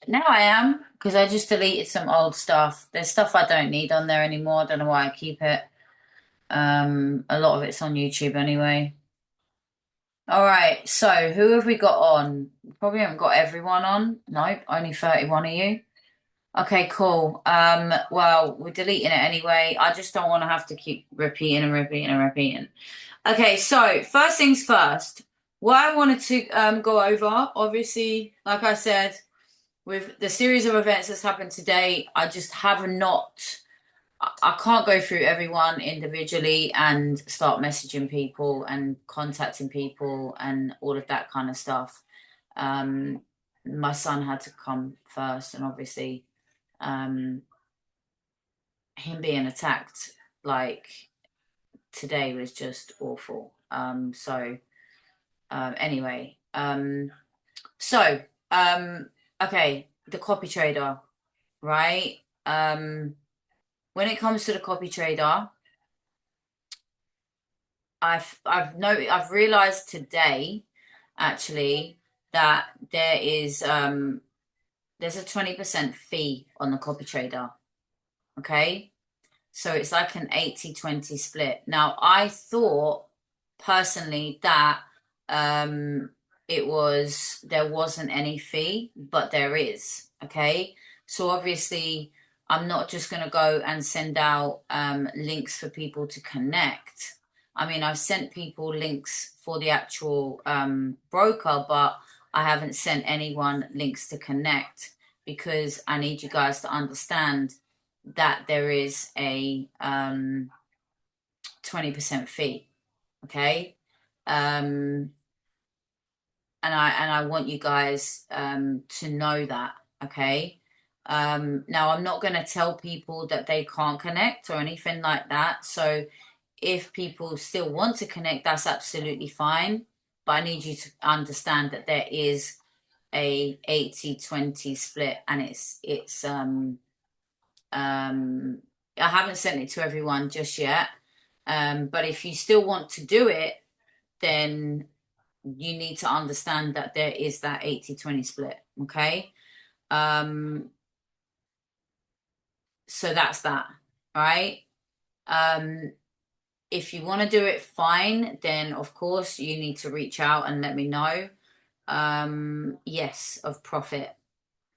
Now I am, because I just deleted some old stuff. There's stuff I don't need on there anymore. I don't know why I keep it. A lot of it's on YouTube anyway. All right, so who have we got on? Probably haven't got everyone on. Nope, only 31 of you. Okay, cool. Well, we're deleting it anyway. I just don't want to have to keep repeating and repeating and repeating. Okay, so first things first. What I wanted to go over, obviously, like I said, with the series of events that's happened today, I just have not. I can't go through everyone individually and start messaging people and contacting people and all of that kind of stuff. Um, my son had to come first, and obviously, um, him being attacked like today was just awful. Anyway, so um, okay, the copy trader, right? When it comes to the copy trader, I've realized today actually that there's a 20% fee on the copy trader. Okay. So it's like an 80-20 split. Now I thought personally that um there wasn't any fee, but there is. Okay. So obviously I'm not just gonna go and send out links for people to connect. I mean, I've sent people links for the actual broker, but I haven't sent anyone links to connect because I need you guys to understand that there is a 20% fee. Okay. Um, and I want you guys to know that. Okay. Now I'm not going to tell people that they can't connect or anything like that. So if people still want to connect, that's absolutely fine. But I need you to understand that there is a 80-20 split, and um I haven't sent it to everyone just yet. But if you still want to do it, then you need to understand that there is that 80-20 split. Okay. Um, so that's that, right? Um, if you want to do it, fine, then of course you need to reach out and let me know. Yes, of profit.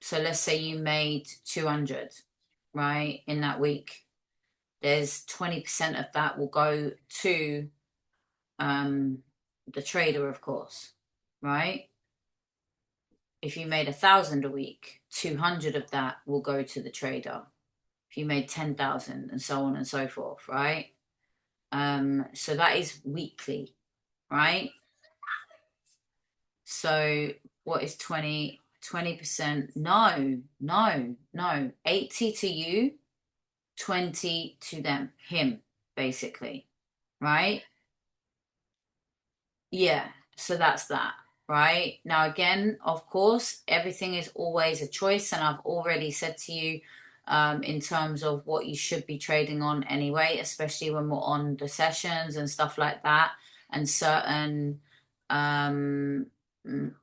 So let's say you made 200, right, in that week. There's 20% of that will go to um, the trader, of course, right? If you made 1,000 a week, 200 of that will go to the trader. If you made 10,000 and so on and so forth, right? So that is weekly, right? So what is 20%? No, no, no. 80 to you, 20 to them, him, basically, right? Yeah, so that's that, right? Now, again, of course, everything is always a choice, and I've already said to you in terms of what you should be trading on anyway, especially when we're on the sessions and stuff like that, and certain um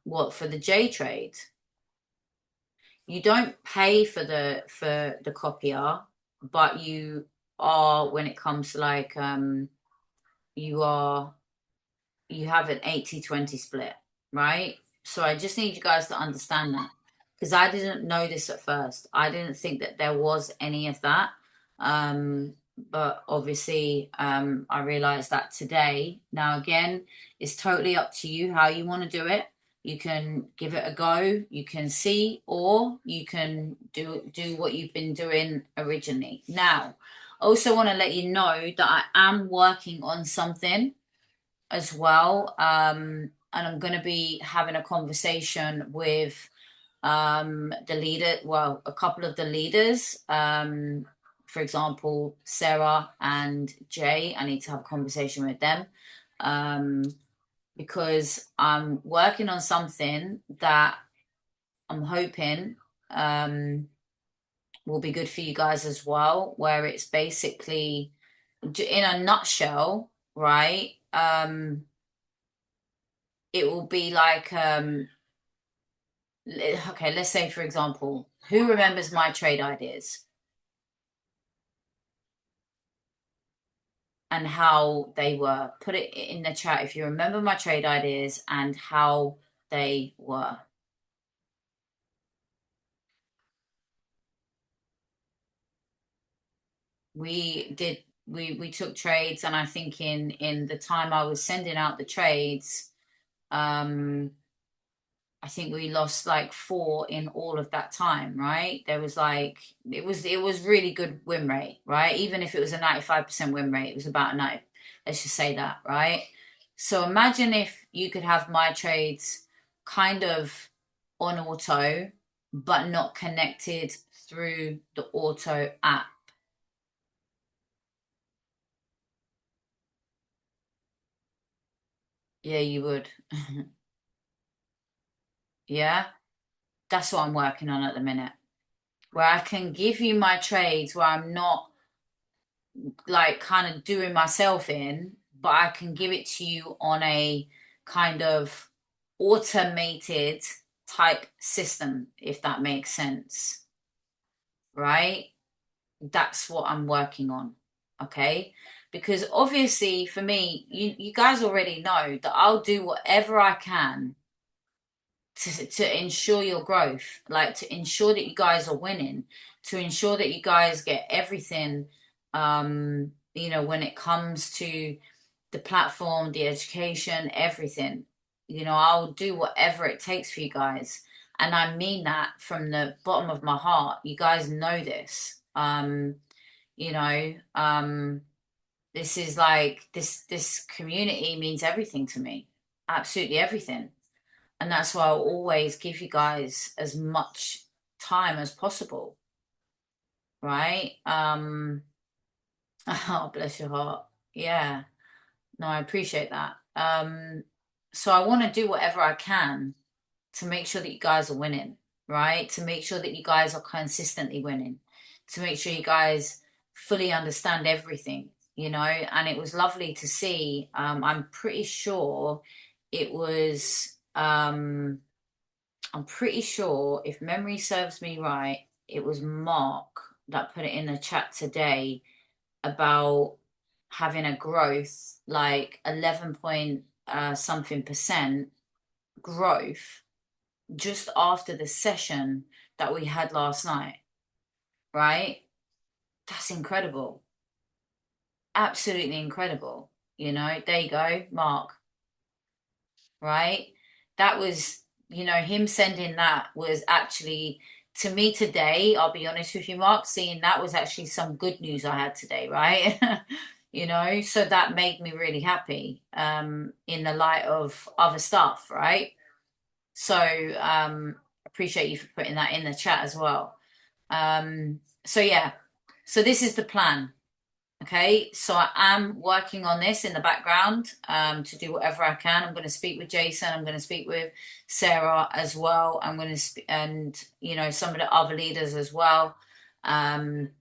what for the J trade, you don't pay for the copier, but you are when it comes to like you are you have an 80-20 split, right? So I just need you guys to understand that because I didn't know this at first. I didn't think that there was any of that. But obviously, I realized that today. Now, again, it's totally up to you how you want to do it. You can give it a go, you can see, or you can do what you've been doing originally. Now, I also want to let you know that I am working on something as well. And I'm going to be having a conversation with the leader, well, a couple of the leaders. For example, Sarah and Jay. I need to have a conversation with them um, because I'm working on something that I'm hoping um, will be good for you guys as well, where it's basically, in a nutshell, right? It will be like Okay, let's say for example, who remembers my trade ideas and how they were? Put it in the chat if you remember my trade ideas and how they were. We took trades, and I think in the time I was sending out the trades, um I think we lost like four in all of that time, right? There was like it was really good win rate, right? Even if it was a 95% win rate, it was about a 90, let's just say that, right? So imagine if you could have my trades kind of on auto, but not connected through the auto app. Yeah, you would. Yeah, that's what I'm working on at the minute. Where I can give you my trades where I'm not like kind of doing myself in, but I can give it to you on a kind of automated type system, if that makes sense, right? That's what I'm working on. Okay. Because obviously for me, you guys already know that I'll do whatever I can to ensure your growth, like to ensure that you guys are winning, to ensure that you guys get everything, when it comes to the platform, the education, everything. I'll do whatever it takes for you guys. And I mean that from the bottom of my heart. You guys know this. You know, this is like this community means everything to me. Absolutely everything. And that's why I'll always give you guys as much time as possible, right? Oh, bless your heart. Yeah. No, I appreciate that. So I want to do whatever I can to make sure that you guys are winning, right? To make sure that you guys are consistently winning, to make sure you guys fully understand everything, and it was lovely to see. I'm pretty sure it was I'm pretty sure, if memory serves me right, it was Mark that put it in the chat today about having a growth like 11 point something percent growth just after the session that we had last night, right? That's incredible. Absolutely incredible. There you go, Mark, right? That was, him sending that was actually, to me today, I'll be honest with you, Mark, seeing that was actually some good news I had today, right? So that made me really happy, in the light of other stuff, right? So, appreciate you for putting that in the chat as well. So yeah, so this is the plan. Okay, so I am working on this in the background, to do whatever I can. I'm going to speak with Jason. I'm going to speak with Sarah as well. I'm going to and some of the other leaders as well, um,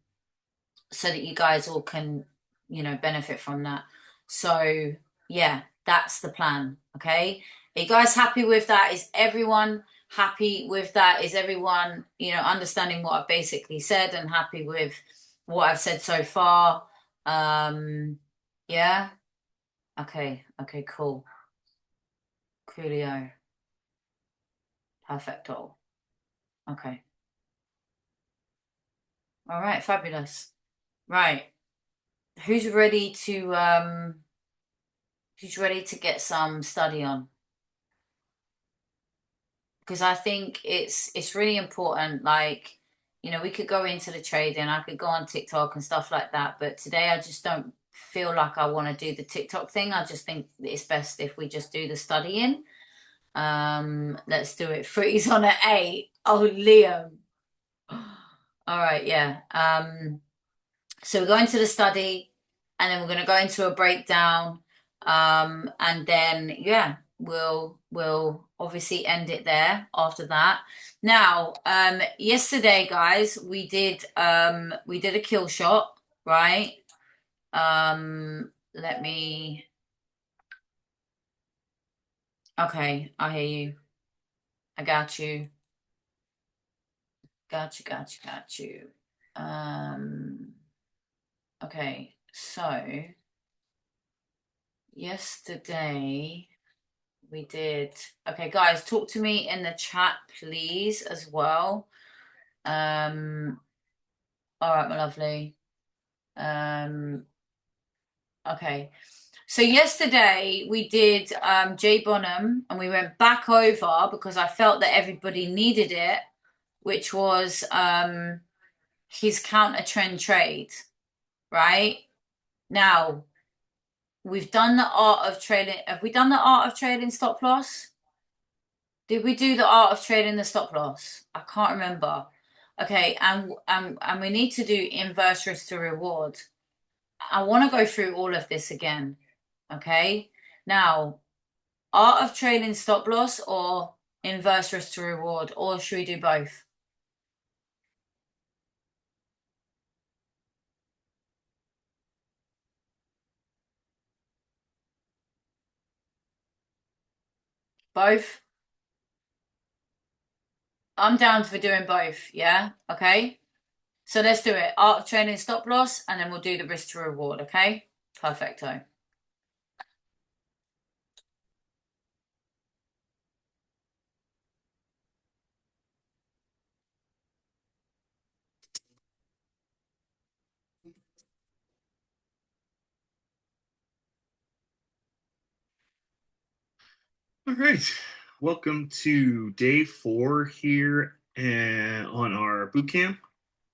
so that you guys all can benefit from that. So yeah, that's the plan. Okay, are you guys happy with that? Is everyone happy with that? Is everyone understanding what I basically said and happy with what I've said so far? Yeah. Okay. Okay. Cool. Coolio. Perfecto. Okay. All right. Fabulous. Right. Who's ready to get some study on? Because I think it's really important. Like, we could go into the trading, I could go on TikTok and stuff like that, but today I just don't feel like I want to do the TikTok thing. I just think it's best if we just do the studying. Let's do it. Freeze on at 8. Oh, Liam. All right, yeah. So we're going to the study, and then we're going to go into a breakdown, and then yeah, we'll obviously end it there after that. Now, yesterday, guys, we did a kill shot, right? Let me. Okay, I hear you. I got you. Got you. Okay, so yesterday we did. Okay, guys, talk to me in the chat, please, as well. Um, all right, my lovely. Um, okay. So yesterday we did Jay Bonham and we went back over because I felt that everybody needed it, which was his counter trend trade, right? Now we've done the art of trading. Have we done the art of trading stop loss? Did we do the art of trading the stop loss? I can't remember. Okay, and we need to do inverse risk to reward. I want to go through all of this again. Okay. Now, art of trading stop loss or inverse risk to reward, or should we do both? Both? I'm down for doing both. Yeah. Okay. So let's do it. Art of trading stop loss, and then we'll do the risk to reward. Okay. Perfecto. All right. Welcome to day 4 here on our boot camp.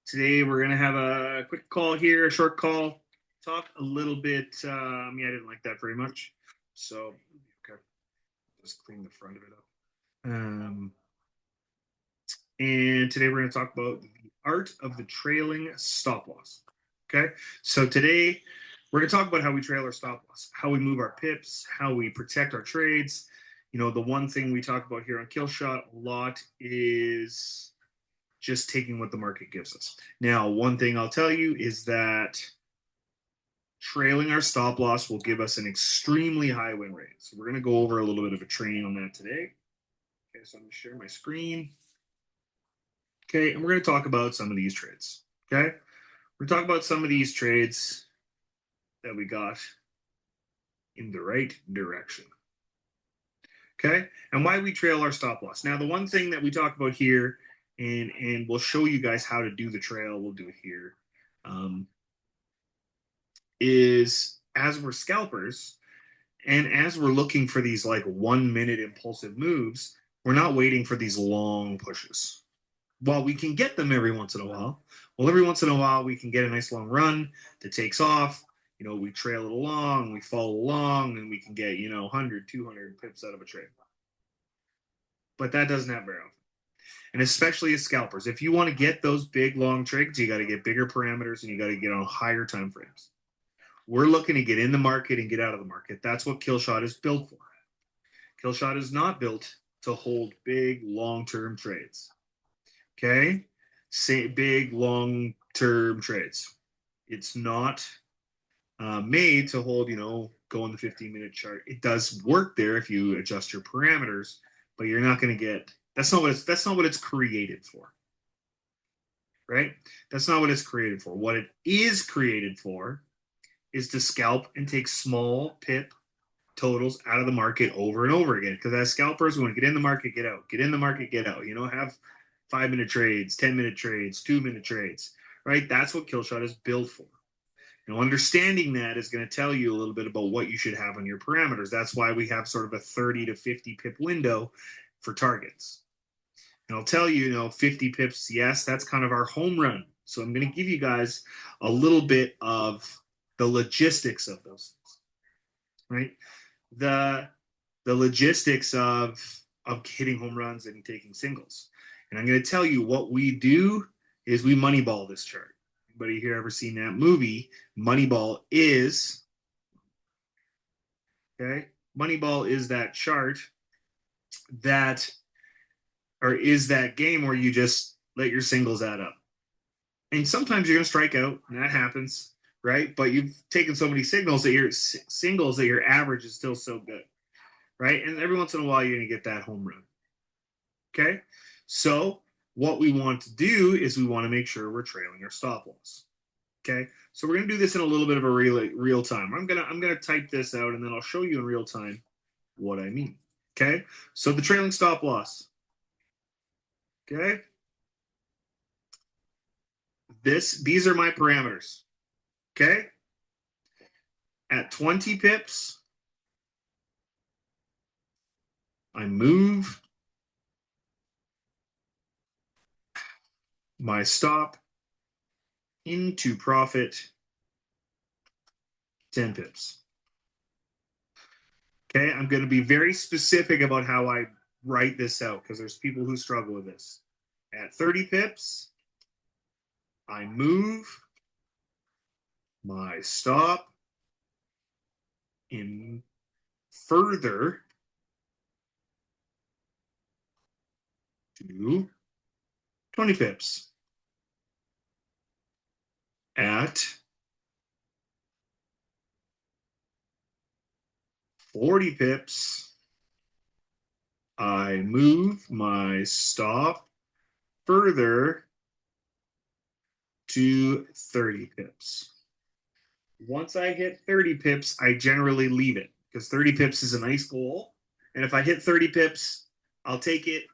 Today we're going to have a quick call here, a short call, talk a little bit. I didn't like that very much. So, okay, just clean the front of it up. And today we're going to talk about the art of the trailing stop loss. Okay. So today we're going to talk about how we trail our stop loss, how we move our pips, how we protect our trades. You know, the one thing we talk about here on Killshot a lot is just taking what the market gives us. Now, one thing I'll tell you is that trailing our stop loss will give us an extremely high win rate. So we're going to go over a little bit of a training on that today. Okay, so I'm going to share my screen. Okay, and we're going to talk about some of these trades. Okay, we're going to talk about some of these trades that we got in the right direction. Okay, and why we trail our stop loss. Now, the one thing that we talk about here, and we'll show you guys how to do the trail. We'll do it here. Is as we're scalpers and as we're looking for these like 1 minute impulsive moves, we're not waiting for these long pushes. While we can get them every once in a while, every once in a while we can get a nice long run that takes off. You know, we trail it along, we follow along, and we can get, 100, 200 pips out of a trade. But that doesn't happen very often. And especially as scalpers, if you want to get those big long trades, you got to get bigger parameters and you got to get on higher time frames. We're looking to get in the market and get out of the market. That's what Killshot is built for. Killshot is not built to hold big long-term trades. Okay? Say big long-term trades. It's not made to hold, go on the 15-minute chart. It does work there if you adjust your parameters, but you're not going to get. That's not what it's created for. Right? That's not what it's created for. What it is created for is to scalp and take small pip totals out of the market over and over again. Because as scalpers, we want to get in the market, get out, get in the market, get out. Have 5-minute trades, 10-minute trades, 2-minute trades, right? That's what Killshot is built for. Understanding that is going to tell you a little bit about what you should have on your parameters. That's why we have sort of a 30 to 50 pip window for targets. And I'll tell you, 50 pips, yes, that's kind of our home run. So I'm going to give you guys a little bit of the logistics of those things, right? The logistics of hitting home runs and taking singles. And I'm going to tell you what we do is we moneyball this chart. Anybody here ever seen that movie? Moneyball is okay. Moneyball is that chart that or is that game where you just let your singles add up. And sometimes you're going to strike out, and that happens, right? But you've taken so many signals that your singles that your average is still so good, right? And every once in a while, you're going to get that home run. Okay, so what we want to do is we want to make sure we're trailing our stop loss. Okay, so we're going to do this in a little bit of a real time. I'm gonna type this out and then I'll show you in real time what I mean. Okay, so the trailing stop loss. Okay, these are my parameters. Okay, at 20 pips, I move my stop into profit 10 pips. Okay, I'm going to be very specific about how I write this out because there's people who struggle with this. At 30 pips, I move my stop in further to 20 pips. At 40 pips, I move my stop further to 30 pips. Once I hit 30 pips, I generally leave it because 30 pips is a nice goal. And if I hit 30 pips, I'll take it.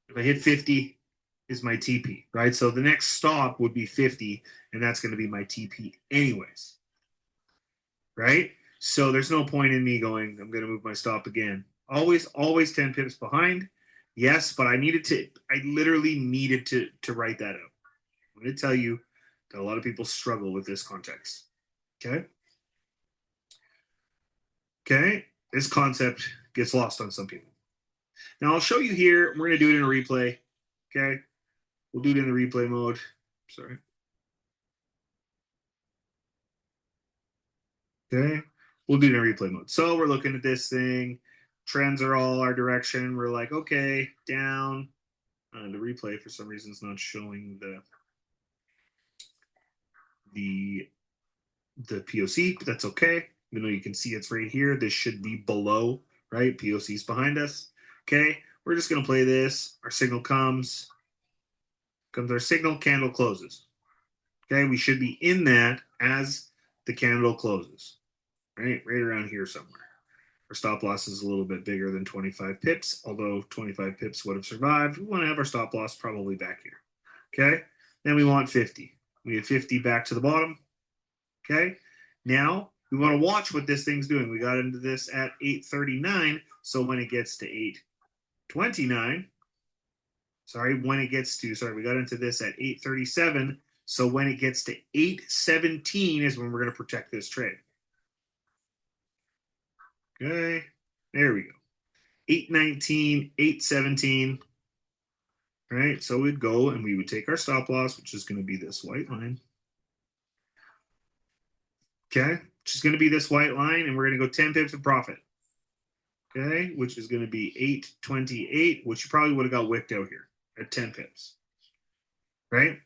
If I hit 50, is my TP, right? So the next stop would be 50, and that's going to be my TP anyways, right? So there's no point in me going, I'm going to move my stop again. Always 10 pips behind. Yes, but I literally needed to write that out. I'm going to tell you that a lot of people struggle with this context. Okay. Okay. This concept gets lost on some people. Now I'll show you here. We're going to do it in a replay. Okay. We'll do it in the replay mode. Sorry. Okay. We'll do it in replay mode. So we're looking at this thing. Trends are all our direction. We're like, okay, down. The replay for some reason is not showing the POC, but that's okay. Even though you can see it's right here, this should be below, right? POC is behind us. Okay, we're just gonna play this. Our signal comes our signal, candle closes. Okay, we should be in that as the candle closes, right around here somewhere. Our stop loss is a little bit bigger than 25 pips, although 25 pips would have survived. We want to have our stop loss probably back here. Okay, then we want 50. We get 50 back to the bottom. Okay, now we want to watch what this thing's doing. We got into this at 8:39, so when it gets to 8:29, we got into this at 8:37, so when it gets to 8:17 is when we're going to protect this trade. Okay, there we go. 8:19, 8:17. All right, so we'd go and we would take our stop loss, which is going to be this white line. Okay, which is going to be this white line, and we're going to go 10 pips of profit. Okay, which is going to be 8:28, which you probably would have got wicked out here at 10 pips. Right?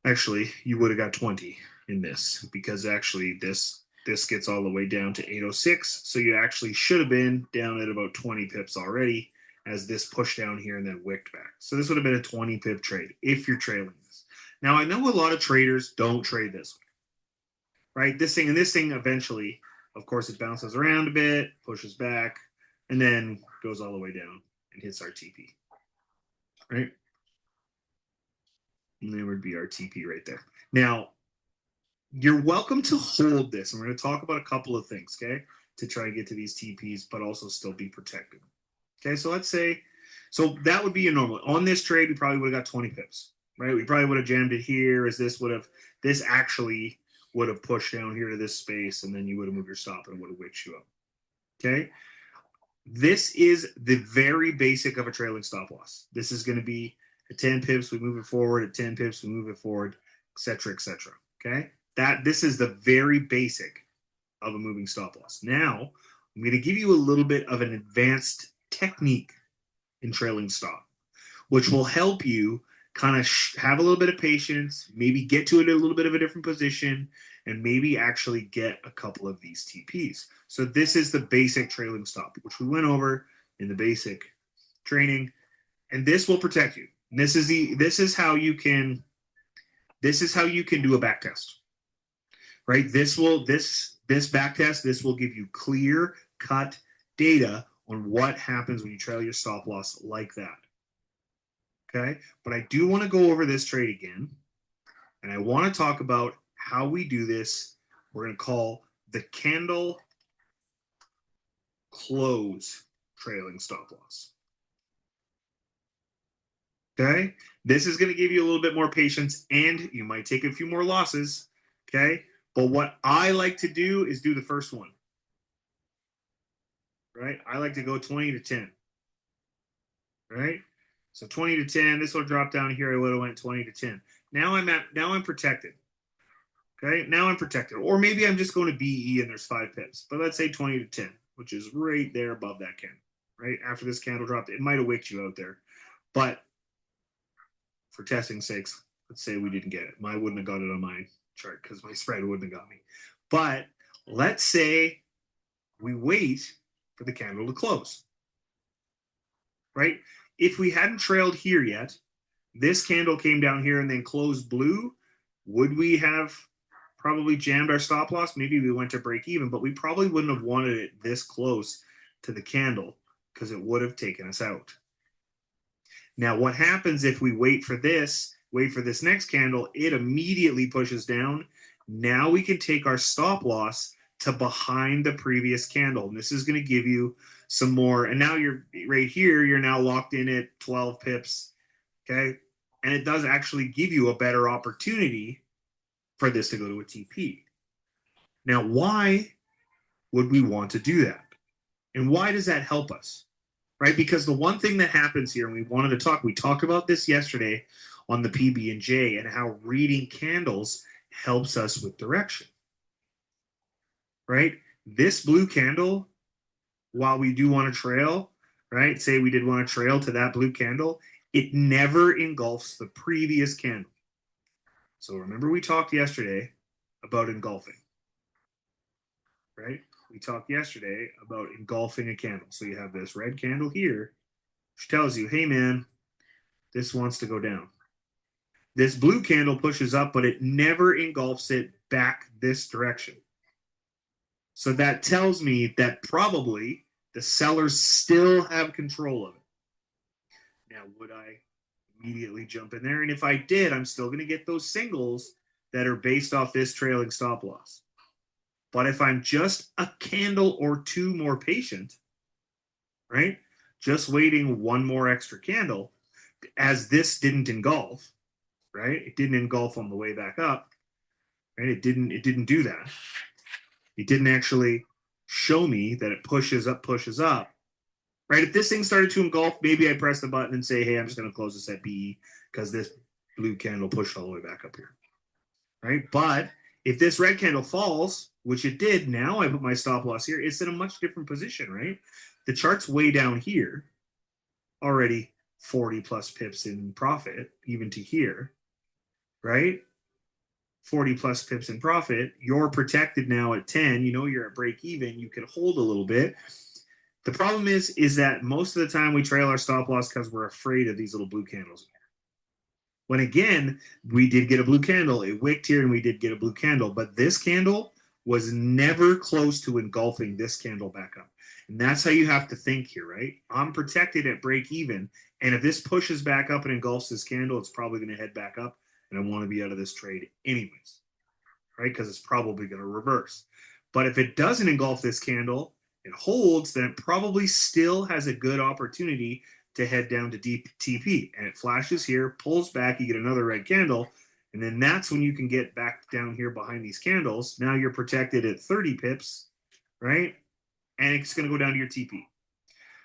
Actually, you would have got 20 in this because actually this gets all the way down to 8:06. So you actually should have been down at about 20 pips already as this pushed down here and then wicked back. So this would have been a 20 pip trade if you're trailing this. Now, I know a lot of traders don't trade this way, right? This thing eventually, of course, it bounces around a bit, pushes back, and then goes all the way down and hits our TP, right? And there would be our TP right there. Now, you're welcome to hold this. And we're going to talk about a couple of things, okay, to try to get to these TPs, but also still be protected. Okay, so let's say, so that would be a normal. On this trade, we probably would have got 20 pips, right? We probably would have jammed it here as this actually would have pushed down here to this space, and then you would have moved your stop and it would have wicked you up. Okay, this is the very basic of a trailing stop loss. This is going to be at 10 pips, we move it forward. At 10 pips, we move it forward, etc., etc. Okay, this is the very basic of a moving stop loss. Now, I'm going to give you a little bit of an advanced technique in trailing stop, which will help you kind of have a little bit of patience, maybe get to it a little bit of a different position, and maybe actually get a couple of these TPs. So this is the basic trailing stop, which we went over in the basic training. and this will protect you. And this is how you can do a back test, right? This back test, this will give you clear cut data on what happens when you trail your stop loss like that. Okay, but I do want to go over this trade again, and I want to talk about how we do this. We're going to call the candle close trailing stop loss. Okay, this is going to give you a little bit more patience, and you might take a few more losses. Okay, but what I like to do is do the first one. Right, I like to go 20 to 10. Right, so 20 to 10. This will drop down here. I would have went 20 to 10. Now I'm protected. Okay, now I'm protected. Or maybe I'm just going to BE and there's 5 pips. But let's say 20 to 10, which is right there above that candle. Right after this candle dropped, it might have wicked you out there. But for testing sakes, let's say we didn't get it. I wouldn't have got it on my chart because my spread wouldn't have got me. But let's say we wait for the candle to close. Right? If we hadn't trailed here yet, this candle came down here and then closed blue, would we have probably jammed our stop loss? Maybe we went to break even, but we probably wouldn't have wanted it this close to the candle because it would have taken us out. Now, what happens if we wait for this next candle? It immediately pushes down. Now we can take our stop loss to behind the previous candle. And this is going to give you some more. And now you're right here, you're now locked in at 12 pips. Okay. And it does actually give you a better opportunity for this to go to a TP. Now, why would we want to do that? And why does that help us? Right? Because the one thing that happens here, and we talked about this yesterday on the PB&J and how reading candles helps us with direction. Right? This blue candle, while we do want to trail, right? Say we did want to trail to that blue candle, it never engulfs the previous candle. So remember we talked yesterday about engulfing, right? We talked yesterday about engulfing a candle. So you have this red candle here, which tells you, hey man, this wants to go down. This blue candle pushes up, but it never engulfs it back this direction. So that tells me that probably the sellers still have control of it. Now, would I immediately jump in there? And if I did, I'm still going to get those singles that are based off this trailing stop loss. But if I'm just a candle or two more patient, right, just waiting one more extra candle, as this didn't engulf, right, it didn't engulf on the way back up, right, it didn't do that. It didn't actually show me that it pushes up, right? If this thing started to engulf, maybe I press the button and say, hey, I'm just going to close this at BE because this blue candle pushed all the way back up here, right? But if this red candle falls, which it did, now I put my stop loss here, it's in a much different position, right? The chart's way down here, already 40 plus pips in profit, even to here, right? 40 plus pips in profit. You're protected now at 10. You know you're at break even. You can hold a little bit. The problem is that most of the time we trail our stop loss because we're afraid of these little blue candles. When again, we did get a blue candle. It wicked here and we did get a blue candle. But this candle was never close to engulfing this candle back up. And that's how you have to think here, right? I'm protected at break even. And if this pushes back up and engulfs this candle, it's probably going to head back up. And I want to be out of this trade anyways, right? Because it's probably going to reverse. But if it doesn't engulf this candle, it holds, then it probably still has a good opportunity to head down to deep TP. And it flashes here, pulls back, you get another red candle, and then that's when you can get back down here behind these candles. Now you're protected at 30 pips, right? And it's going to go down to your TP.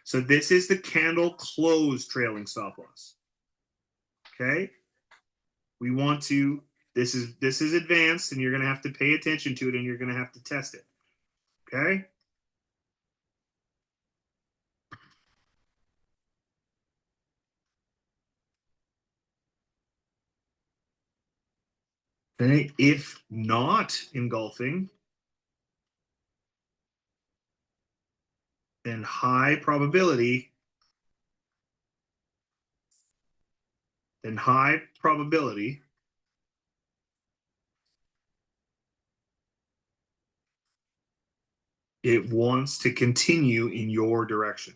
So this is the candle close trailing stop loss. Okay? We want to, this is advanced, and you're going to have to pay attention to it, and you're going to have to test it. Okay? Okay, if not engulfing, then high probability then high probability it wants to continue in your direction.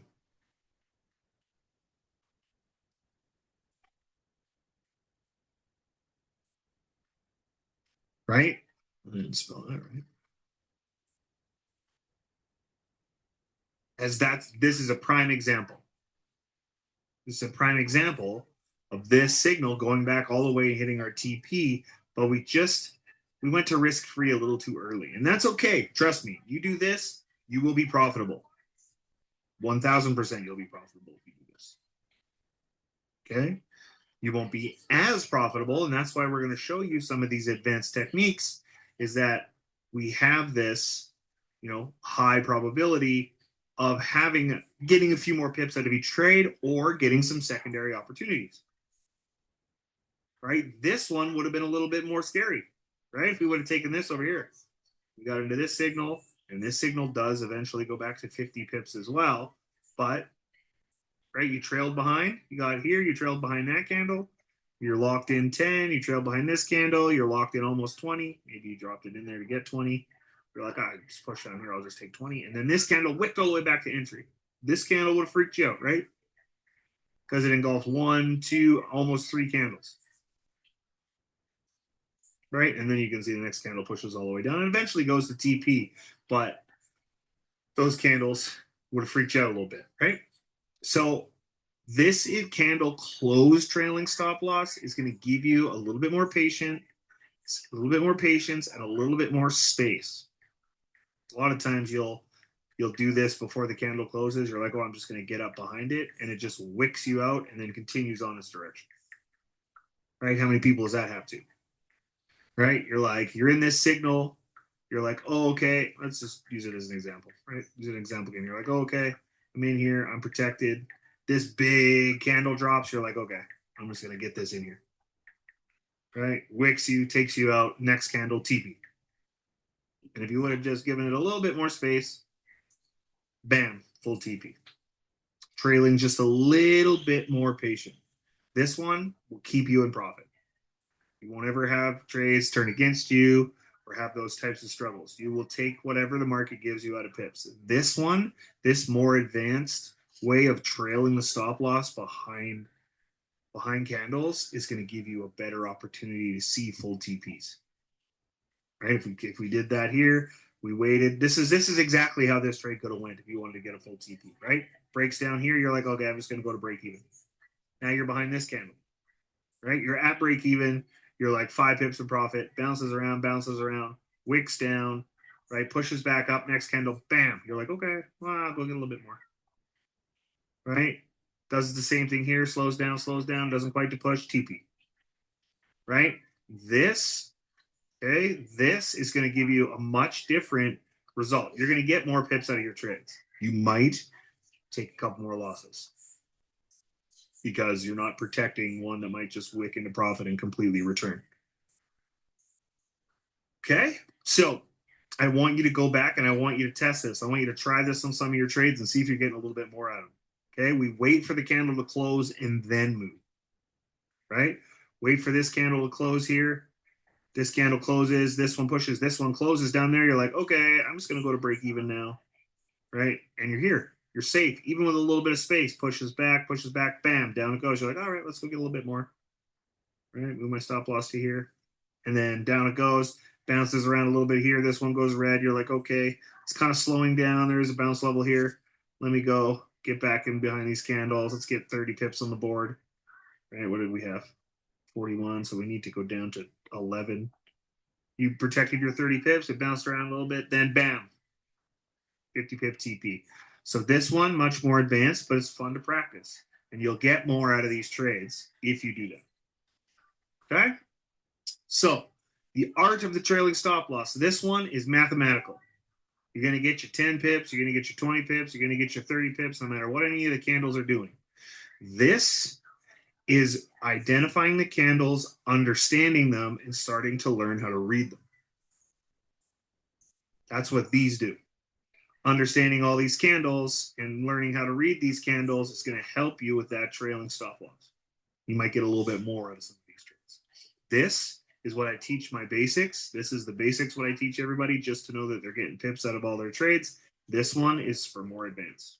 Right? I didn't spell that right. As this is a prime example. This is a prime example of this signal going back all the way and hitting our TP, but we went to risk free a little too early. And that's okay. Trust me. You do this, you will be profitable. 1000% you'll be profitable if you do this. Okay? You won't be as profitable, and that's why we're going to show you some of these advanced techniques, is that we have this, high probability of getting a few more pips out of each trade or getting some secondary opportunities. Right? This one would have been a little bit more scary, right? If we would have taken this over here. We got into this signal, and this signal does eventually go back to 50 pips as well. But, right, you trailed behind. You got here, you trailed behind that candle. You're locked in 10. You trailed behind this candle. You're locked in almost 20. Maybe you dropped it in there to get 20. You're like, just push down here. I'll just take 20. And then this candle wicked all the way back to entry. This candle would have freaked you out, right? Because it engulfed 1, 2, almost 3 candles. Right? And then you can see the next candle pushes all the way down and eventually goes to TP. But those candles would have freaked you out a little bit, right? So this candle close trailing stop loss is going to give you a little bit more patience, and a little bit more space. A lot of times you'll do this before the candle closes. You're like, oh, I'm just going to get up behind it, and it just wicks you out and then continues on its direction. Right? How many people does that have to? Right? You're in this signal. You're like, oh, okay. Let's just use it as an example. Right? Use an example again. You're like, oh, okay. I'm in here. I'm protected. This big candle drops. You're like, okay, I'm just going to get this in here. Right? Wicks you, takes you out. Next candle, TP. And if you would have just given it a little bit more space, bam, full TP. Trailing just a little bit more patient. This one will keep you in profit. You won't ever have trades turn against you or have those types of struggles. You will take whatever the market gives you out of pips. This one, this more advanced way of trailing the stop loss behind candles is going to give you a better opportunity to see full TPs. Right? If we did that here, we waited. This is exactly how this trade could have went if you wanted to get a full TP, right? Breaks down here, you're like, okay, I'm just going to go to break even. Now you're behind this candle, right? You're at break even. You're like 5 pips of profit, bounces around, wicks down, right? Pushes back up, next candle, bam. You're like, okay, well, I'll go get a little bit more, right? Does the same thing here, slows down, doesn't quite to push, TP, right? This is going to give you a much different result. You're going to get more pips out of your trades. You might take a couple more losses because you're not protecting one that might just wick into profit and completely return. Okay, so I want you to go back and I want you to test this. I want you to try this on some of your trades and see if you're getting a little bit more out of them. Okay, we wait for the candle to close and then move, right? Wait for this candle to close here. This candle closes, this one pushes, this one closes down there. You're like, okay, I'm just going to go to break even now, right? And you're here. You're safe, even with a little bit of space. Pushes back, bam, down it goes. You're like, all right, let's go get a little bit more. Right, move my stop loss to here. And then down it goes, bounces around a little bit here. This one goes red. You're like, okay, it's kind of slowing down. There is a bounce level here. Let me go get back in behind these candles. Let's get 30 pips on the board. Right, what did we have? 41, so we need to go down to 11. You protected your 30 pips, it bounced around a little bit, then bam, 50 pip TP. So this one, much more advanced, but it's fun to practice. And you'll get more out of these trades if you do that. Okay? So the art of the trailing stop loss. This one is mathematical. You're going to get your 10 pips, you're going to get your 20 pips, you're going to get your 30 pips, no matter what any of the candles are doing. This is identifying the candles, understanding them, and starting to learn how to read them. That's what these do. Understanding all these candles and learning how to read these candles is going to help you with that trailing stop loss. you might get a little bit more out of some of these trades. This is what I teach my basics. This is the basics what I teach everybody just to know that they're getting pips out of all their trades. This one is for more advanced.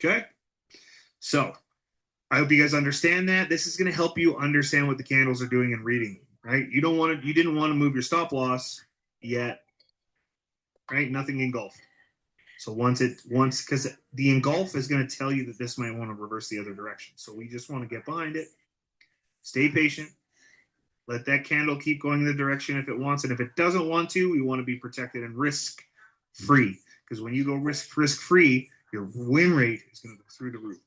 Okay? So I hope you guys understand that. This is going to help you understand what the candles are doing and reading, right? You didn't want to move your stop loss yet, right? Nothing engulfed. So because the engulf is going to tell you that this might want to reverse the other direction. So we just want to get behind it, stay patient, let that candle keep going in the direction if it wants. And if it doesn't want to, we want to be protected and risk free. Because when you go risk free, your win rate is going to go through the roof,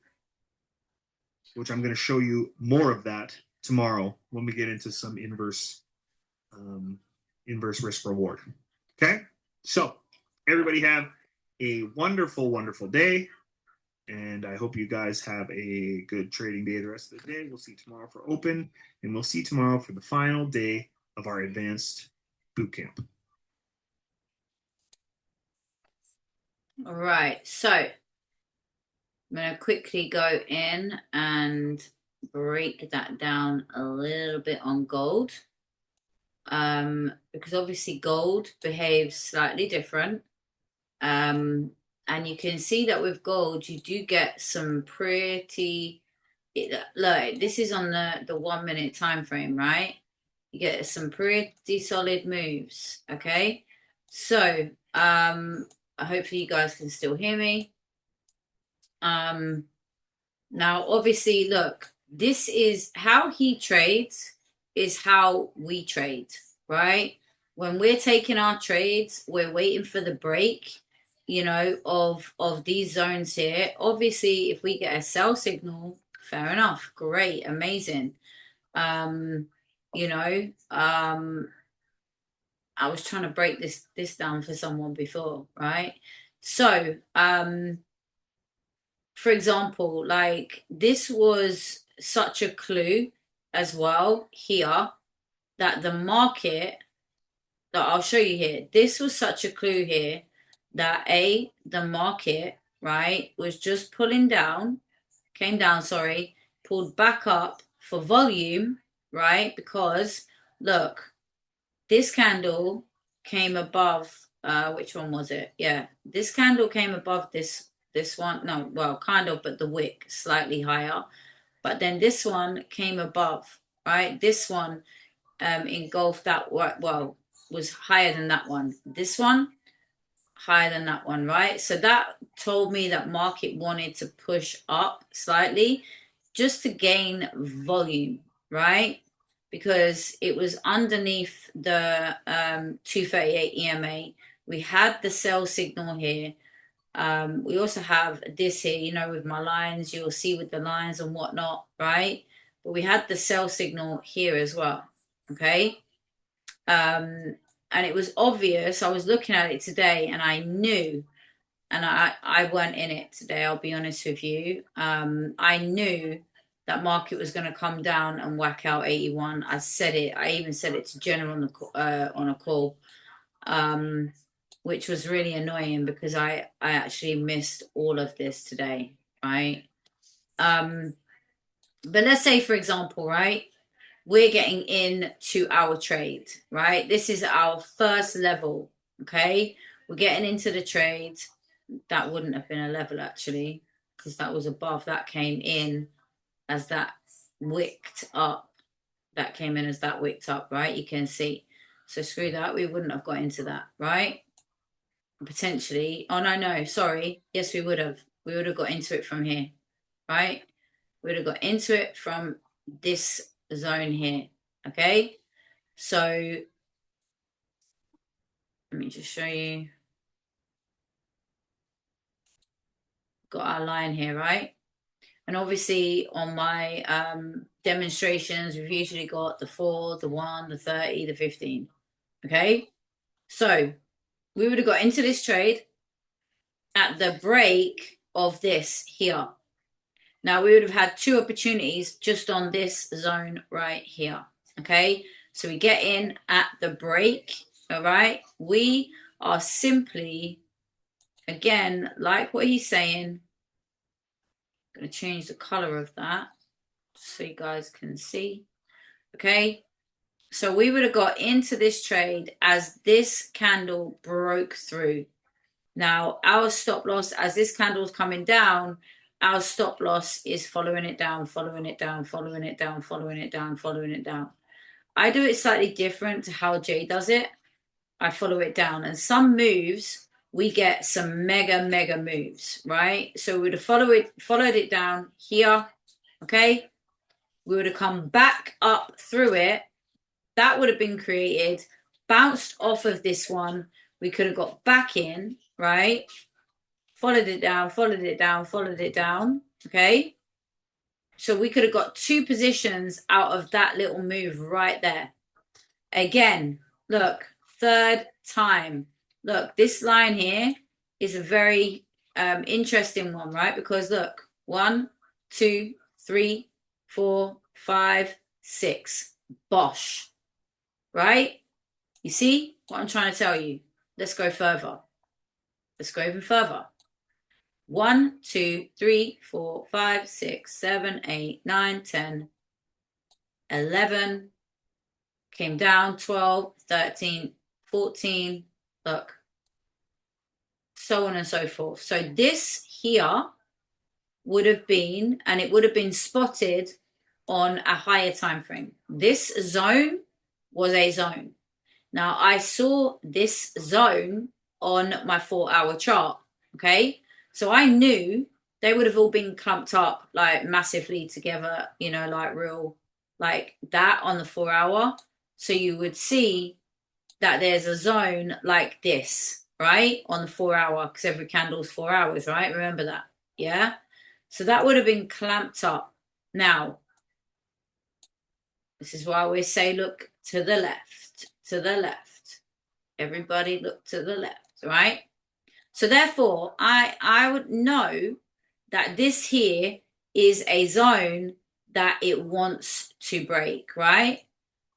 which I'm going to show you more of that tomorrow when we get into some inverse risk reward. Okay, so everybody have a wonderful, wonderful day, and I hope you guys have a good trading day the rest of the day. We'll see you tomorrow for open, and we'll see you tomorrow for the final day of our advanced boot camp. All right, so I'm going to quickly go in and break that down a little bit on gold. Because obviously gold behaves slightly different. And you can see that with gold, you do get some pretty, look, this is on the 1 minute time frame, right? You get some pretty solid moves, okay? So, hopefully you guys can still hear me. Now, obviously, look, this is how he trades is how we trade, right? When we're taking our trades, we're waiting for the break, you know, of these zones here. Obviously, if we get a sell signal, fair enough, great, amazing. You know, I was trying to break this down for someone before, right? So, for example, like this was such a clue as well here that the market that I'll show you here, this was such a clue here that the market, right, was just pulling down, came down, sorry, pulled back up for volume, right? Because look, this candle came above, which one was it? Yeah, this candle came above this one. No, well, kind of, but the wick slightly higher. But then this one came above, right? This one engulfed that, well, was higher than that one. This one, higher than that one, right? So that told me that market wanted to push up slightly just to gain volume, right? Because it was underneath the 238 EMA. We had the sell signal here. We also have this here, you know, with my lines, you'll see with the lines and whatnot, right? But we had the sell signal here as well, okay? And it was obvious. I was looking at it today and I knew, and I weren't in it today, I'll be honest with you. I knew that market was going to come down and whack out 81. I said it. I even said it to Jenna on a call, which was really annoying because I actually missed all of this today, right? But let's say, for example, right, we're getting into our trade, right? This is our first level, okay? We're getting into the trade. That wouldn't have been a level actually, because that was above. That came in as that wicked up. That came in as that wicked up, right? You can see. So screw that. We wouldn't have got into that, right? Potentially. Oh, no, sorry. Yes, we would have. We would have got into it from here, right? We would have got into it from this zone here, okay? So let me just show you. Got our line here, right? And obviously on my demonstrations, we've usually got the 4, the 1, the 30, the 15, okay? So we would have got into this trade at the break of this here. Now we would have had 2 opportunities just on this zone right here, okay? So we get in at the break, all right? We are simply, again, like what he's saying, I'm going to change the color of that. so you guys can see. Okay, so we would have got into this trade as this candle broke through. Now, our stop loss, as this candle's coming down, our stop loss is following it down, following it down, following it down, following it down, following it down. I do it slightly different to how Jay does it. I follow it down. And some moves, we get some mega moves, right? So we would have followed it down here, okay? We would have come back up through it. That would have been created, bounced off of this one. We could have got back in, right? Followed it down, followed it down, followed it down, okay? So we could have got two positions out of that little move right there. Again, look, third time. Look, this line here is a very interesting one, right? Because look, 1, 2, 3, 4, 5, 6. Bosh. Right? You see what I'm trying to tell you? Let's go further. Let's go even further. 1, 2, 3, 4, 5, 6, 7, 8, 9, 10, 11. Came down 12, 13, 14. Look. So on and so forth. So this here would have been, and it would have been spotted on a higher time frame. This zone was a zone. Now I saw this zone on my 4-hour chart. Okay. So I knew they would have all been clumped up like massively together, you know, like real, like that on the 4-hour. So you would see that there's a zone like this, right? On the 4-hour, because every candle's 4 hours, right? Remember that. Yeah. So that would have been clamped up. Now, this is why I always say, look to the left, to the left. Everybody look to the left, right? So therefore, I would know that this here is a zone that it wants to break, right?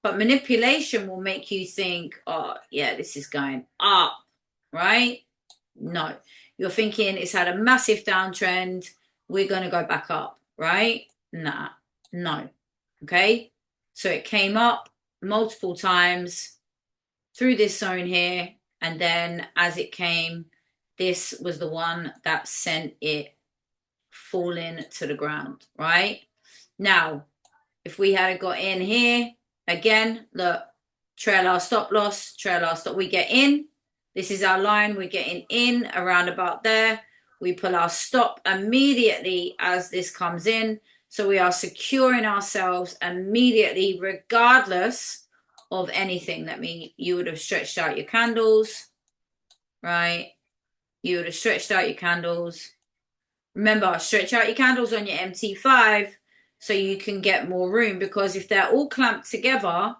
But manipulation will make you think, oh, yeah, this is going up, right? No. You're thinking it's had a massive downtrend. We're going to go back up, right? Nah, no. Okay? So it came up multiple times through this zone here. And then as it came, this was the one that sent it falling to the ground, right? Now, if we had got in here, again, look, trail our stop loss, trail our stop. We get in. This is our line. We're getting in around about there. We pull our stop immediately as this comes in. So we are securing ourselves immediately, regardless of anything. That means you would have stretched out your candles, right? You would have stretched out your candles. Remember, stretch out your candles on your MT5 so you can get more room, because if they're all clamped together,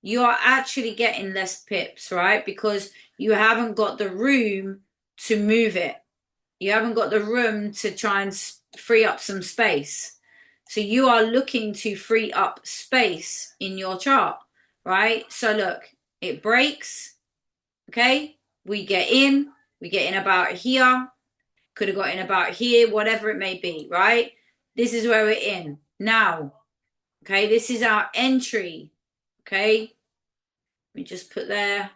you are actually getting less pips, right? Because you haven't got the room to move it. You haven't got the room to try and free up some space. So you are looking to free up space in your chart, right? So look, it breaks, okay? We get in about here, could have got in about here, whatever it may be, right? This is where we're in. Now, okay, this is our entry, okay? Let me just put there.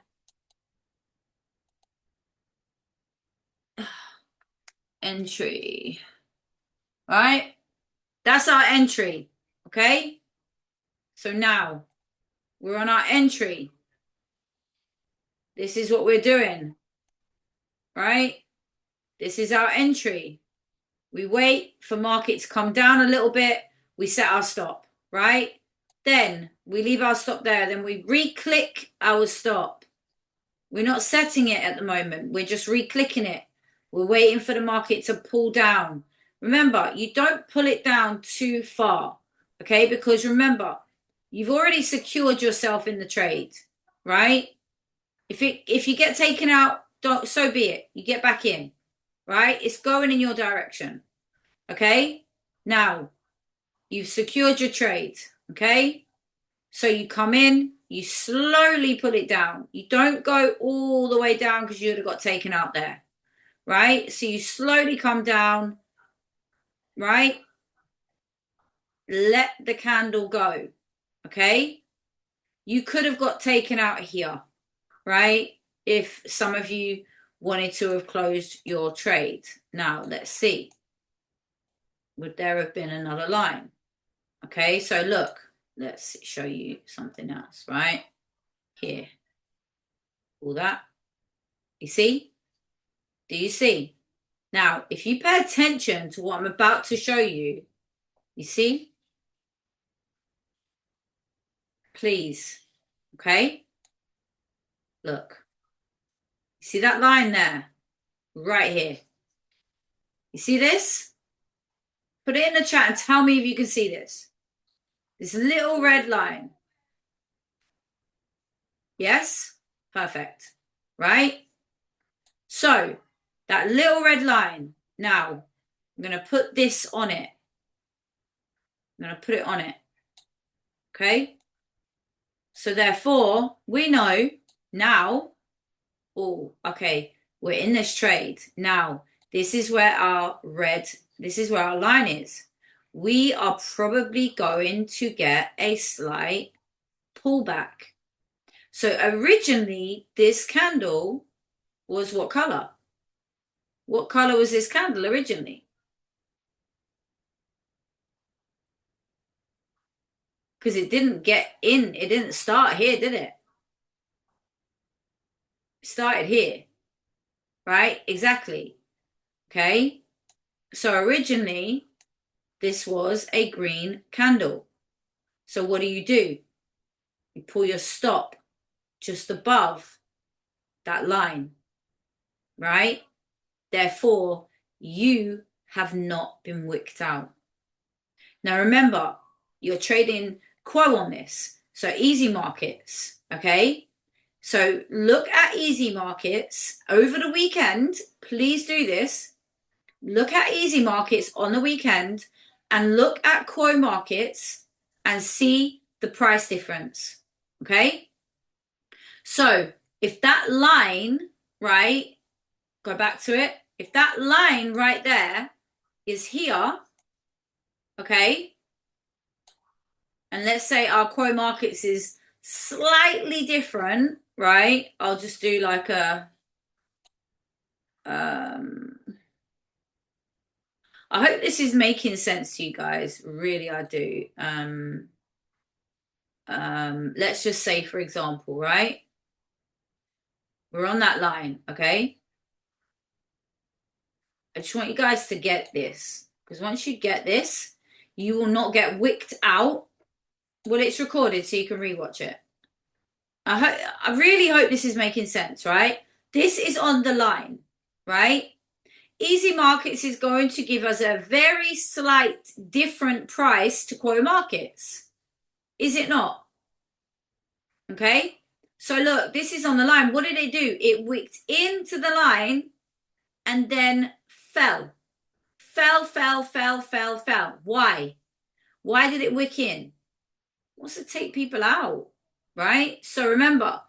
Entry, all right? That's our entry, okay? So now, we're on our entry. This is what we're doing, right? This is our entry. We wait for market to come down a little bit. We set our stop, right? Then we leave our stop there. Then we re-click our stop. We're not setting it at the moment. We're just re-clicking it. We're waiting for the market to pull down. Remember, you don't pull it down too far, okay? Because remember, you've already secured yourself in the trade, right? If you get taken out, so be it. You get back in, right? It's going in your direction, okay? Now, you've secured your trade, okay? So you come in, you slowly put it down. You don't go all the way down because you would have got taken out there, right? So you slowly come down, right? let the candle go, okay? You could have got taken out here, right? If some of you wanted to have closed your trade. Now, let's see. Would there have been another line? Okay, so look, let's show you something else, right? Here. All that. You see? Do you see? Now, if you pay attention to what I'm about to show you, you see? Please. Okay? Look. You see that line there? Right here. You see this? Put it in the chat and tell me if you can see this. This little red line. Yes? Perfect. Right? So, that little red line. Now, I'm going to put this on it. I'm going to put it on it. Okay? So, therefore, we know now, oh, okay, we're in this trade. Now, this is where our line is. We are probably going to get a slight pullback. So originally, this candle was what color? What color was this candle originally? Because it didn't get in, it didn't start here, did it? It started here, right? Exactly. Okay. So originally, this was a green candle. So what do? You pull your stop just above that line, right? Therefore, you have not been wicked out. Now remember, you're trading Quo on this. So easy markets, okay? So look at easy markets over the weekend. Please do this. Look at easy markets on the weekend and look at Quo markets and see the price difference, okay? So if that line, right, go back to it. If that line right there is here, okay, and let's say our Quo markets is slightly different, right? I'll just do like a, I hope this is making sense to you guys. Really, I do. Let's just say, for example, right? We're on that line, okay? I just want you guys to get this, because once you get this, you will not get wicked out. Well, it's recorded, so you can rewatch it. I really hope this is making sense, right? This is on the line, right? Easy markets is going to give us a very slight different price to Quo markets. Is it not? Okay. So look, this is on the line. What did it do? It wicked into the line and then fell. Fell. Why? Why did it wick in? Wants to take people out, right? So remember,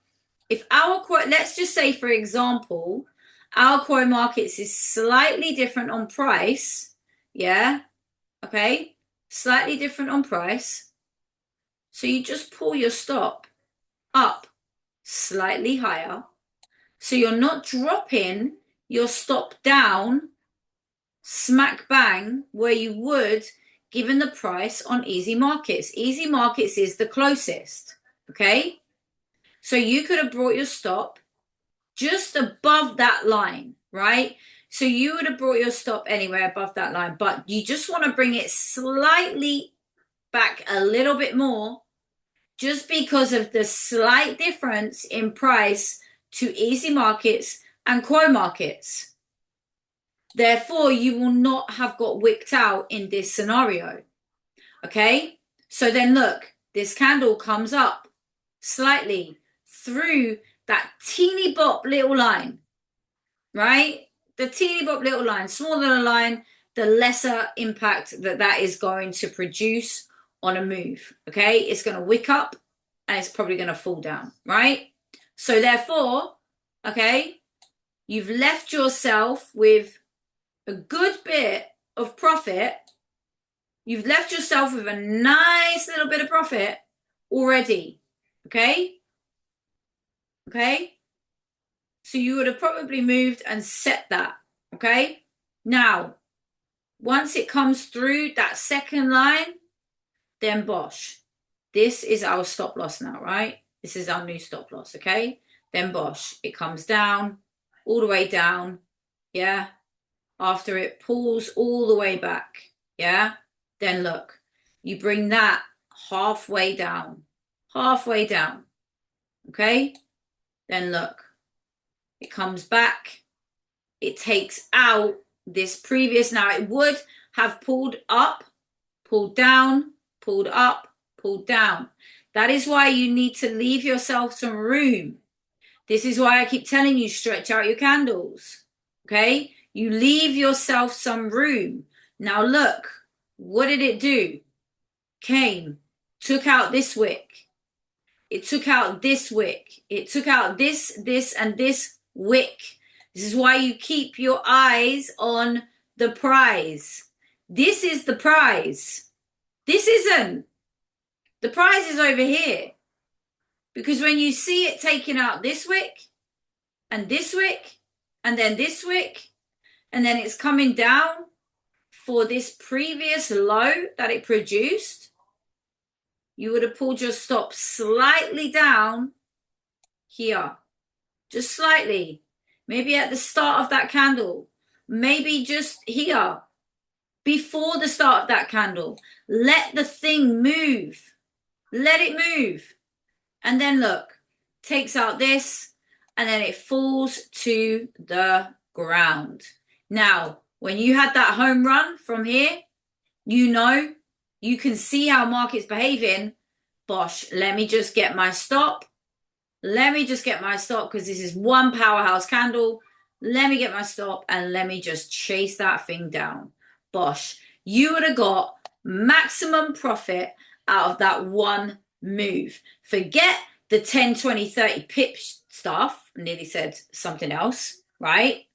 if our Quo, let's just say, for example, our Quo markets is slightly different on price, yeah, okay, slightly different on price. So you just pull your stop up slightly higher. So you're not dropping your stop down smack bang where you would given the price on easy markets. Easy markets is the closest, okay? So you could have brought your stop just above that line, right? So you would have brought your stop anywhere above that line, but you just want to bring it slightly back a little bit more just because of the slight difference in price to easy markets and Quo markets. Therefore, you will not have got wicked out in this scenario. Okay? So then look, this candle comes up slightly through that teeny bop little line, right? The teeny bop little line, smaller the line, the lesser impact that is going to produce on a move, okay? It's going to wick up and it's probably going to fall down, right? So therefore, okay, you've left yourself with a good bit of profit, You've left yourself with a nice little bit of profit already. Okay? Okay? So you would have probably moved and set that. Okay? Now, once it comes through that second line, then bosh. This is our stop loss now, right? This is our new stop loss, okay? Then bosh. It comes down, all the way down, yeah? After it pulls all the way back, yeah? Then look, you bring that halfway down, okay? Then look, it comes back, it takes out this previous, now it would have pulled up, pulled down, pulled up, pulled down. That is why you need to leave yourself some room. This is why I keep telling you, stretch out your candles. Okay? You leave yourself some room. Now look, what did it do? Came, took out this wick. It took out this wick. It took out this, and this wick. This is why you keep your eyes on the prize. This is the prize. This isn't. The prize is over here. Because when you see it taking out this wick, and this wick, and then this wick, and then it's coming down for this previous low that it produced, you would have pulled your stop slightly down here. Just slightly. Maybe at the start of that candle. Maybe just here. Before the start of that candle. Let the thing move. Let it move. And then look, takes out this, and then it falls to the ground. Now, when you had that home run from here, you know, you can see how market's behaving. Bosh, let me just get my stop. Let me just get my stop because this is one powerhouse candle. Let me get my stop and let me just chase that thing down. Bosh, you would have got maximum profit out of that one move. Forget the 10, 20, 30 pip stuff. I nearly said something else, right?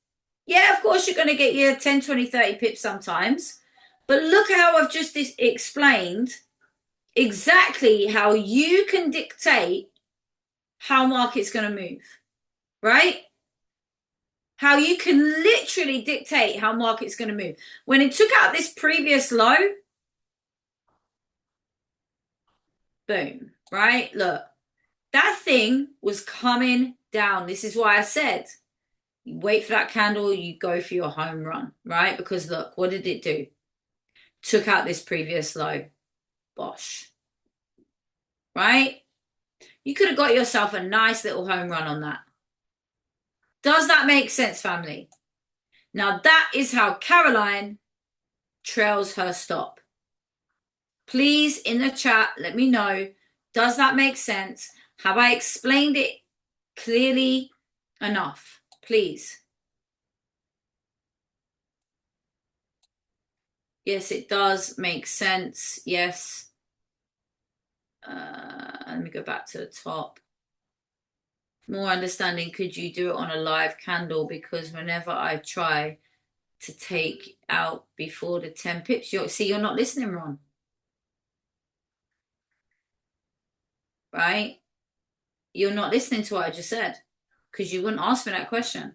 Yeah, of course you're going to get your 10, 20, 30 pips sometimes. But look how I've just explained exactly how you can dictate how market's going to move, right? How you can literally dictate how market's going to move. When it took out this previous low, boom, right? Look, that thing was coming down. This is why I said, you wait for that candle, you go for your home run, right? Because look, what did it do? Took out this previous low. Bosh. Right? You could have got yourself a nice little home run on that. Does that make sense, family? Now that is how Caroline trails her stop. Please, in the chat, let me know. Does that make sense? Have I explained it clearly enough? Please. Yes, it does make sense. Yes. Let me go back to the top. More understanding, could you do it on a live candle? Because whenever I try to take out before the 10 pips, you're not listening, Ron. Right? You're not listening to what I just said because you wouldn't ask me that question.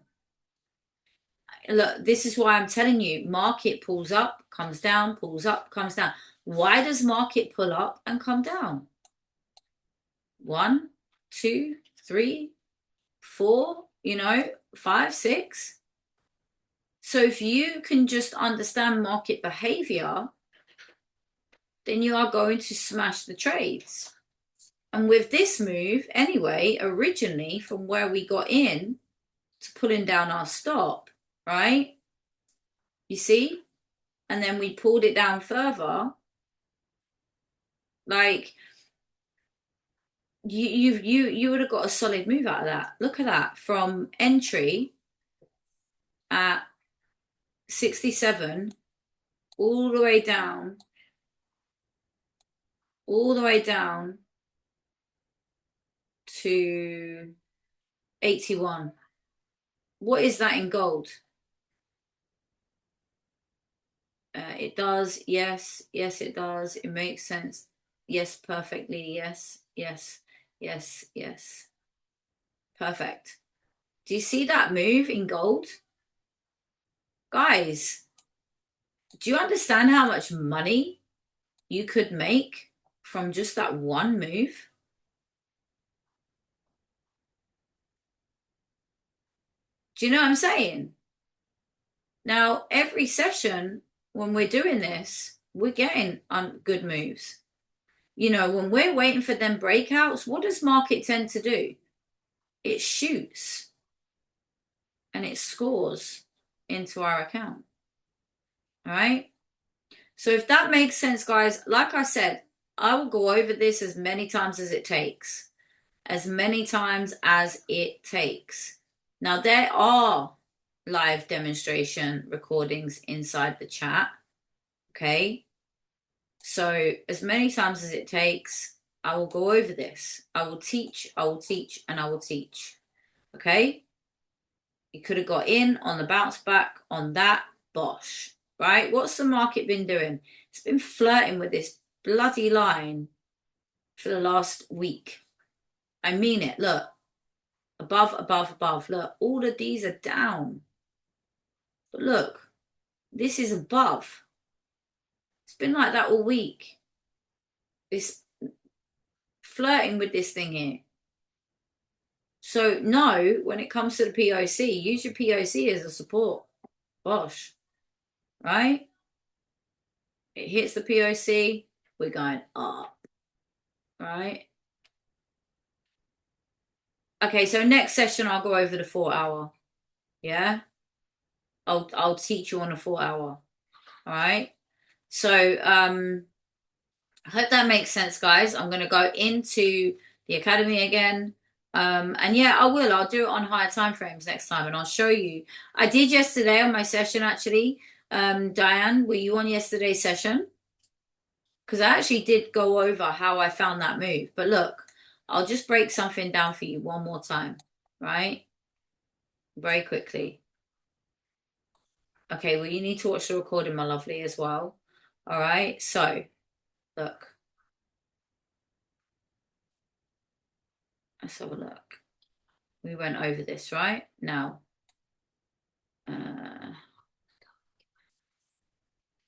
Look, this is why I'm telling you, market pulls up, comes down, pulls up, comes down. Why does market pull up and come down? 1, 2, 3, 4, 5, 6. So if you can just understand market behavior, then you are going to smash the trades. And with this move, anyway, originally from where we got in to pulling down our stop, right? You see? And then we pulled it down further. Like you would have got a solid move out of that. Look at that. From entry at 67 all the way down to 81. What is that in gold? It does. Yes. Yes, it does. It makes sense. Yes, perfectly. Yes. Yes. Yes. Yes. Perfect. Do you see that move in gold? Guys, do you understand how much money you could make from just that one move? Do you know what I'm saying? Now, every session when we're doing this, we're getting on good moves. You know, when we're waiting for them breakouts, what does market tend to do? It shoots and it scores into our account. All right. So if that makes sense, guys, like I said, I will go over this as many times as it takes. As many times as it takes. Now, there are live demonstration recordings inside the chat. Okay. So, as many times as it takes, I will go over this. I will teach, I will teach, and I will teach. Okay. You could have got in on the bounce back on that, bosh. Right? What's the market been doing? It's been flirting with this bloody line for the last week. I mean it. Look, above, above, above. Look, all of these are down. But look, this is above. It's been like that all week. It's flirting with this thing here. So no, when it comes to the POC, use your POC as a support. Bosh. Right? It hits the POC, we're going up. Right? Okay, so next session I'll go over the 4 hour. Yeah? I'll teach you on a 4 hour. All right. So I hope that makes sense, guys. I'm gonna go into the academy again. And yeah, I'll do it on higher time frames next time and I'll show you. I did yesterday on my session actually. Diane, were you on yesterday's session? Because I actually did go over how I found that move. But look, I'll just break something down for you one more time, right? Very quickly. Okay, well, you need to watch the recording, my lovely, as well. All right, so look. Let's have a look. We went over this, right? Now,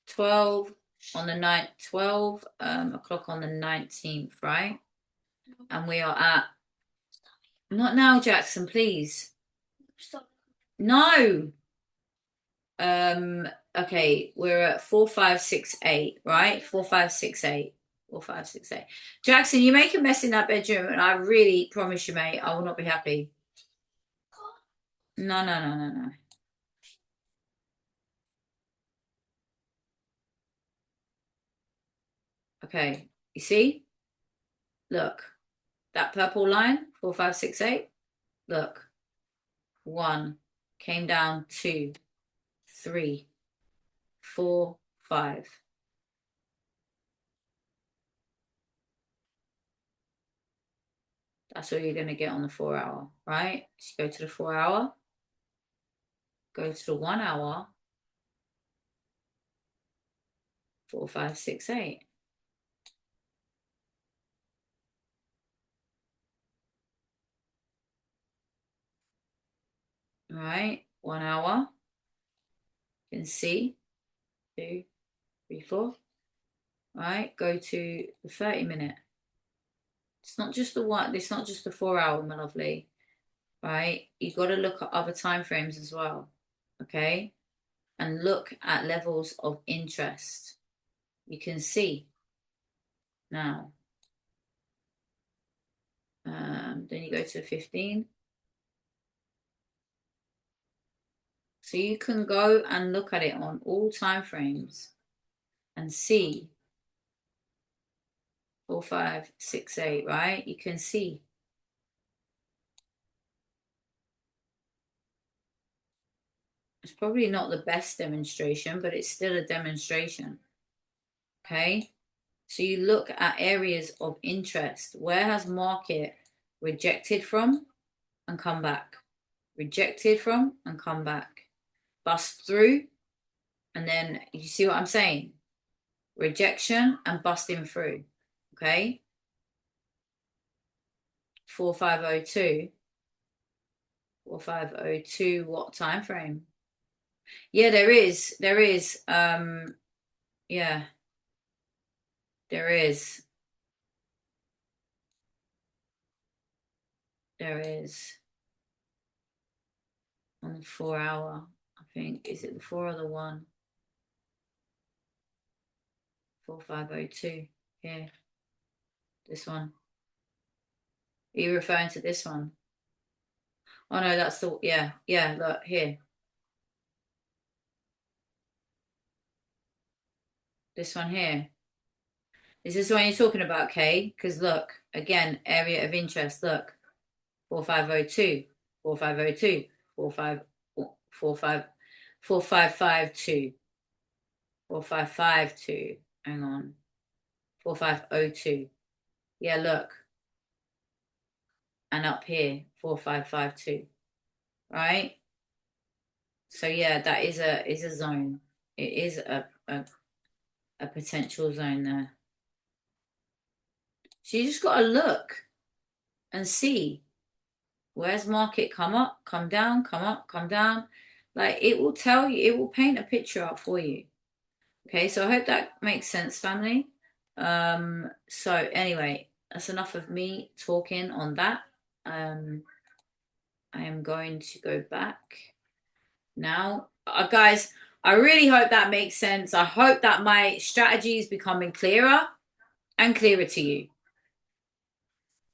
12 on the night, 12 o'clock on the 19th, right? And we are at, not now, Jackson, please. No. Okay, we're at 4568, right? 4568. 4568. Jackson, you make a mess in that bedroom, and I really promise you, mate, I will not be happy. No, no, no, no, no. Okay, you see? Look, that purple line, 4568. Look, 1 came down, 2, 3, 4, 5. That's what you're going to get on the 4 hour, right? So go to the 4 hour, go to the 1 hour, 4, 5, 6, 8. All right, 1 hour. You can see 2, 3, 4. All right, go to the 30-minute. It's not just the one. It's not just the 4 hour, my lovely. Right, you got to look at other time frames as well. Okay, and look at levels of interest. You can see now. Then you go to 15. So you can go and look at it on all time frames and see 4, 5, 6, 8, right? You can see. It's probably not the best demonstration, but it's still a demonstration. Okay. So you look at areas of interest. Where has market rejected from and come back? Rejected from and come back. Bust through And then you see what I'm saying? Rejection and busting through. Okay. 4502. 4502, what time frame? Yeah, there is. There is. Yeah, there is. There is. On the 4 hour, I think. Is it the 4 or the 1? 4502. Yeah. This one. Are you referring to this one? Oh no, that's the yeah, yeah, look here. This one here. Is this the one you're talking about, Kay? Because look, again, area of interest, look. 4502, 4502, 45 45 4552, 4552. Hang on. 4502. Yeah, look. And up here, 4552. Right? So yeah, that is a zone. It is a potential zone there. So you just got to look and see where's market come up, come down, come up, come down. Like it will tell you, it will paint a picture out for you. Okay, so I hope that makes sense, family. So anyway, that's enough of me talking on that. I am going to go back now. Guys, I really hope that makes sense. I hope that my strategy is becoming clearer and clearer to you.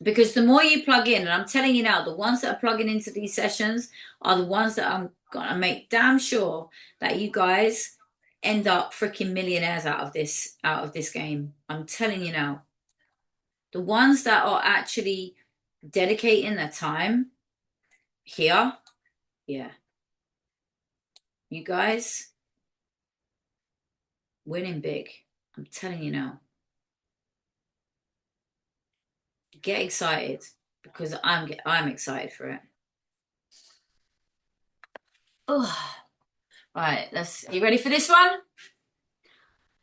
Because the more you plug in, and I'm telling you now, the ones that are plugging into these sessions are the ones that I'm gonna make damn sure that you guys end up freaking millionaires out of this game. I'm telling you now. The ones that are actually dedicating their time here, yeah. You guys winning big. I'm telling you now. Get excited because I'm excited for it. Oh, right. Are you ready for this one?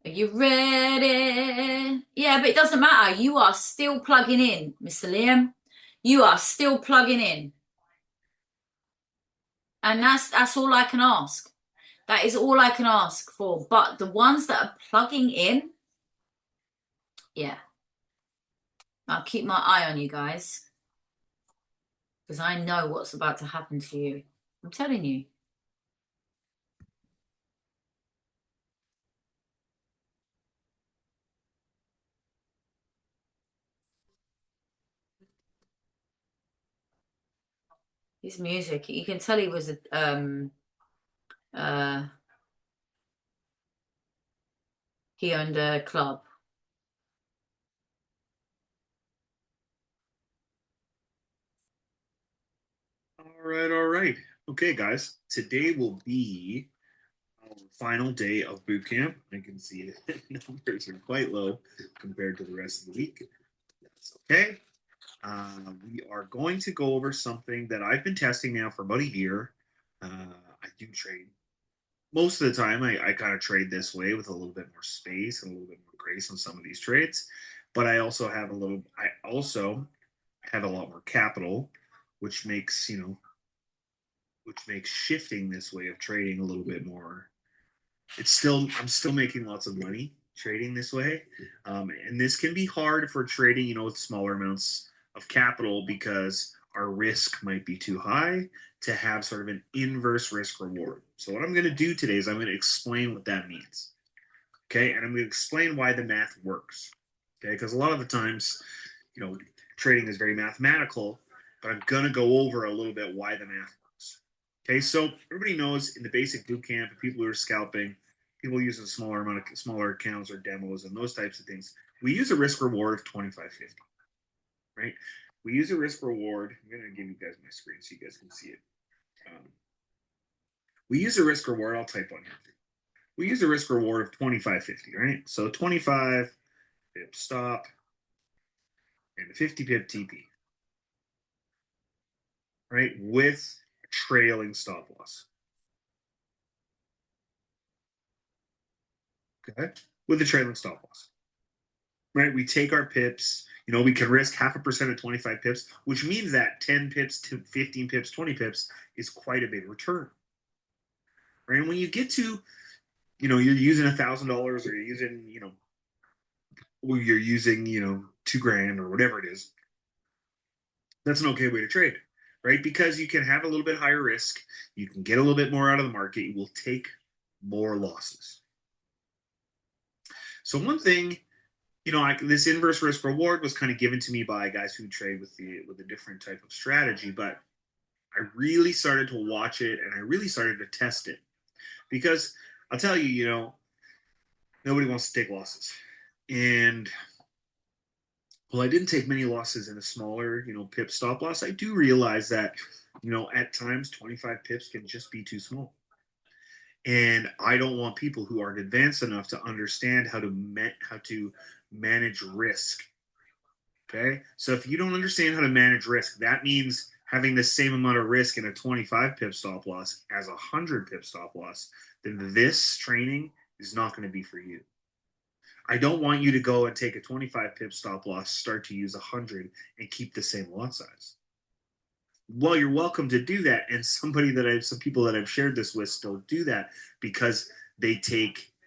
Are you ready? Yeah, but it doesn't matter. You are still plugging in, Mr. Liam. You are still plugging in. And that's all I can ask. That is all I can ask for. But the ones that are plugging in, yeah. I'll keep my eye on you guys. Because I know what's about to happen to you. I'm telling you. His music, you can tell he was uh he owned a club. All right, all right. Okay, guys. Today will be our final day of boot camp. I can see numbers are quite low compared to the rest of the week. That's okay. We are going to go over something that I've been testing now for about a year. I do trade most of the time. I kind of trade this way with a little bit more space and a little bit more grace on some of these trades. But I also have a little. I also have a lot more capital, which makes which makes shifting this way of trading a little bit more. I'm still making lots of money trading this way, and this can be hard for trading, with smaller amounts of capital because our risk might be too high to have sort of an inverse risk reward. So what I'm going to do today is I'm going to explain what that means. Okay, and I'm going to explain why the math works. Okay, because a lot of the times, trading is very mathematical, but I'm going to go over a little bit why the math works. Okay, so everybody knows in the basic boot camp, people who are scalping, people using smaller accounts or demos and those types of things, we use a risk reward of 25.50, right? We use a risk reward. I'm going to give you guys my screen so you guys can see it. We use a risk reward. I'll type on here. We use a risk reward of 25.50, right? So 25 pip stop and a 50 pip TP, right? With trailing stop loss. okay, with a trailing stop loss, right? We take our pips. We can risk 0.5% of 25 pips, which means that 10 pips to 15 pips, 20 pips is quite a big return, right? And when you get to, you're using $1,000 or you're using, $2,000 or whatever it is, that's an okay way to trade, right? Because you can have a little bit higher risk, you can get a little bit more out of the market, you will take more losses. So one thing, this inverse risk reward was kind of given to me by guys who trade with a different type of strategy, but I really started to watch it and I really started to test it because I'll tell you, nobody wants to take losses, and well, I didn't take many losses in a smaller, pip stop loss. I do realize that, at times 25 pips can just be too small. And I don't want people who aren't advanced enough to understand how to manage risk. Okay? So if you don't understand how to manage risk, that means having the same amount of risk in a 25 pip stop loss as a 100 pip stop loss, then this training is not going to be for you. I don't want you to go and take a 25 pip stop loss, start to use 100, and keep the same lot size. Well, you're welcome to do that, and some people that I've shared this with still do that because they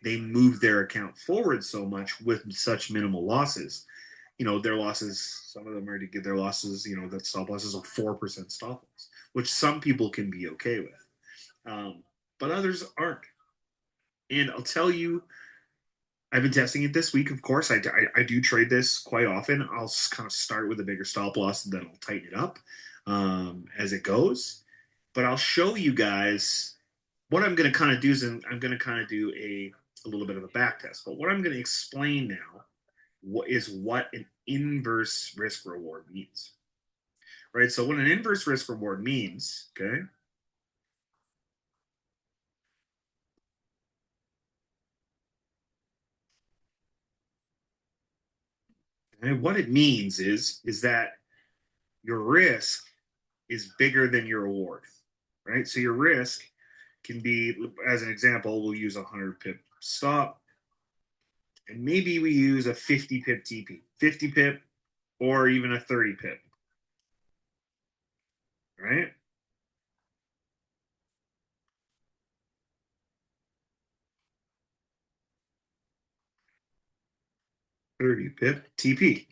move their account forward so much with such minimal losses. Their losses, some of them are to get their losses, that stop loss is a 4% stop loss, which some people can be okay with, but others aren't. And I'll tell you, I've been testing it this week. Of course, I do trade this quite often. I'll kind of start with a bigger stop loss and then I'll tighten it up as it goes. But I'll show you guys what I'm going to kind of do is I'm going to kind of do a little bit of a back test. But what I'm going to explain now is what an inverse risk reward means. Right? So what an inverse risk reward means, okay? And what it means is that your risk is bigger than your reward, right? So your risk can be, as an example, we'll use a 100 pip stop, and maybe we use a 50 pip TP, 50 pip, or even a 30 pip, right? Thirty pip TP.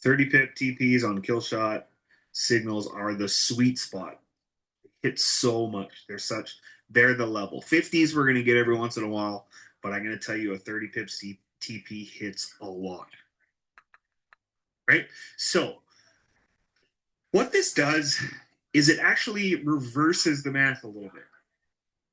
30 pip TPs on kill shot signals are the sweet spot. Hit so much. They're the level. 50s we're going to get every once in a while, but I'm going to tell you a 30 pip TP hits a lot. Right? So, what this does is it actually reverses the math a little bit.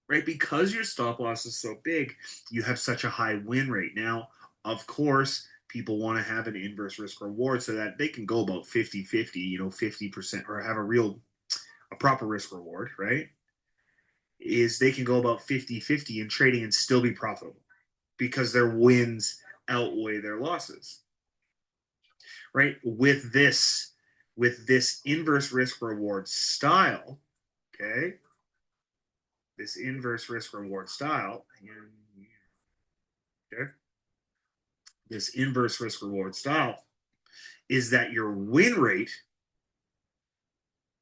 Right? Because your stop loss is so big, you have such a high win rate. Now, of course, people want to have an inverse risk reward so that they can go about 50-50, 50%, or have a proper risk reward, right? Is they can go about 50-50 in trading and still be profitable because their wins outweigh their losses. Right? With this inverse risk reward style, okay? This inverse risk reward style, okay? This inverse risk reward style is that your win rate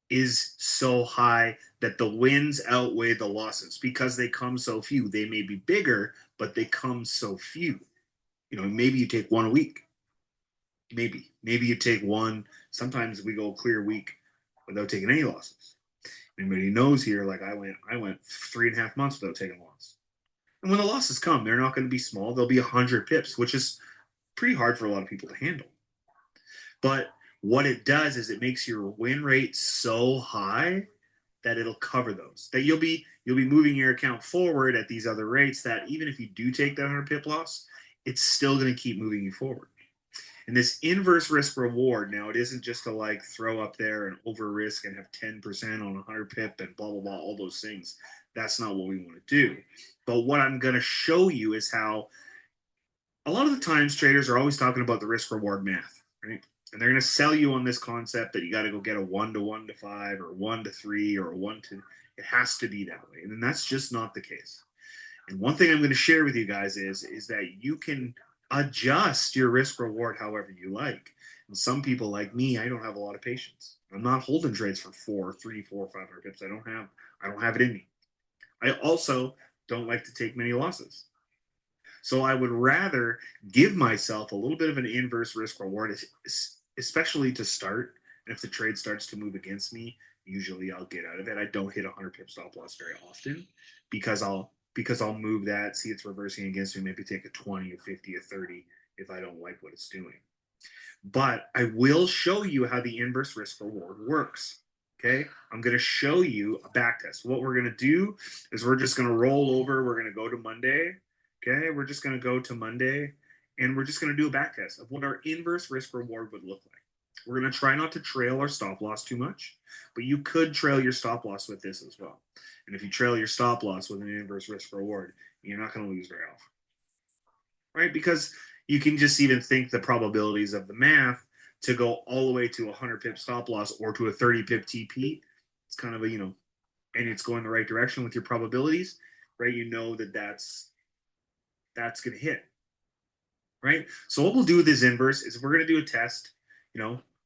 is so high that the wins outweigh the losses because they come so few. They may be bigger, but they come so few. Maybe you take one a week. Maybe you take one. Sometimes we go a clear week without taking any losses. Anybody knows here, like I went 3.5 months without taking a loss. And when the losses come, they're not going to be small. They'll be 100 pips, which is pretty hard for a lot of people to handle. But what it does is it makes your win rate so high that it'll cover those. That you'll be moving your account forward at these other rates that even if you do take that 100 pip loss, it's still going to keep moving you forward. And this inverse risk reward, now it isn't just to like throw up there and over risk and have 10% on 100 pip and blah, blah, blah, all those things. That's not what we want to do. But what I'm going to show you is how a lot of the times traders are always talking about the risk reward math, right? And they're going to sell you on this concept that you got to go get a 1 to 1 to 5 or 1 to 3 or a 1 to, it has to be that way. And that's just not the case. And one thing I'm going to share with you guys is that you can adjust your risk reward however you like. And some people like me, I don't have a lot of patience. I'm not holding trades for 500 pips. I don't have it in me. I also don't like to take many losses. So I would rather give myself a little bit of an inverse risk reward, especially to start. And if the trade starts to move against me, usually I'll get out of it. I don't hit 100 pip stop loss very often because I'll move that, see it's reversing against me, maybe take a 20, a 50, a 30 if I don't like what it's doing. But I will show you how the inverse risk reward works. Okay, I'm going to show you a back test. What we're going to do is we're just going to roll over. We're going to go to Monday. Okay, we're just going to go to Monday and we're just going to do a back test of what our inverse risk reward would look like. We're going to try not to trail our stop loss too much, but you could trail your stop loss with this as well. And if you trail your stop loss with an inverse risk reward, you're not going to lose very often, right? Because you can just even think the probabilities of the math to go all the way to a 100 pip stop loss or to a 30 pip TP. It's kind of a, and it's going the right direction with your probabilities, right? You know that's going to hit, right? So what we'll do with this inverse is we're going to do a test.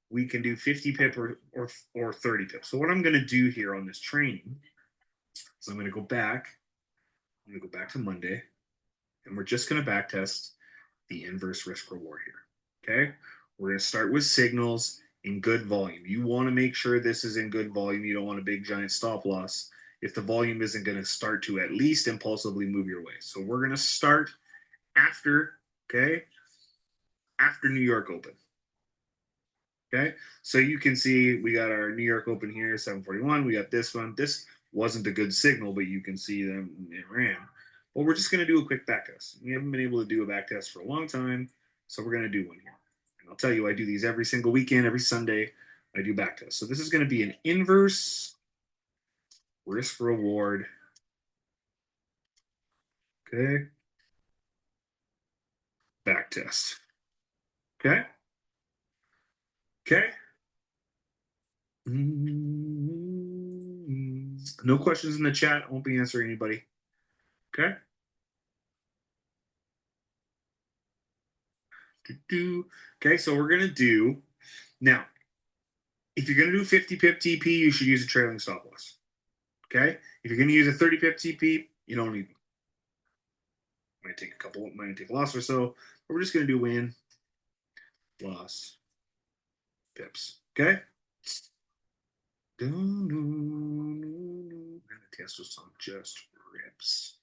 We can do 50 pip or 30 pip. So what I'm going to do here on this training is I'm going to go back. I'm going to go back to Monday, and we're just going to back test the inverse risk reward here. Okay, we're going to start with signals in good volume. You want to make sure this is in good volume. You don't want a big giant stop loss if the volume isn't going to start to at least impulsively move your way. So we're going to start after New York Open. Okay, so you can see we got our New York Open here, 741. We got this one. This wasn't a good signal, but you can see them, it ran. Well, we're just going to do a quick back test. We haven't been able to do a back test for a long time, so we're going to do one here. And I'll tell you, I do these every single weekend, every Sunday. I do back tests. So this is going to be an inverse risk reward. Okay. Back test. Okay. Okay. No questions in the chat. I won't be answering anybody. Okay. Okay, so we're gonna do now. If you're gonna do 50 pip TP, you should use a trailing stop loss. Okay. If you're gonna use a 30 pip TP, you don't need one. Might take a loss or so, but we're just gonna do win, loss, pips. Okay. And the test was on just rips.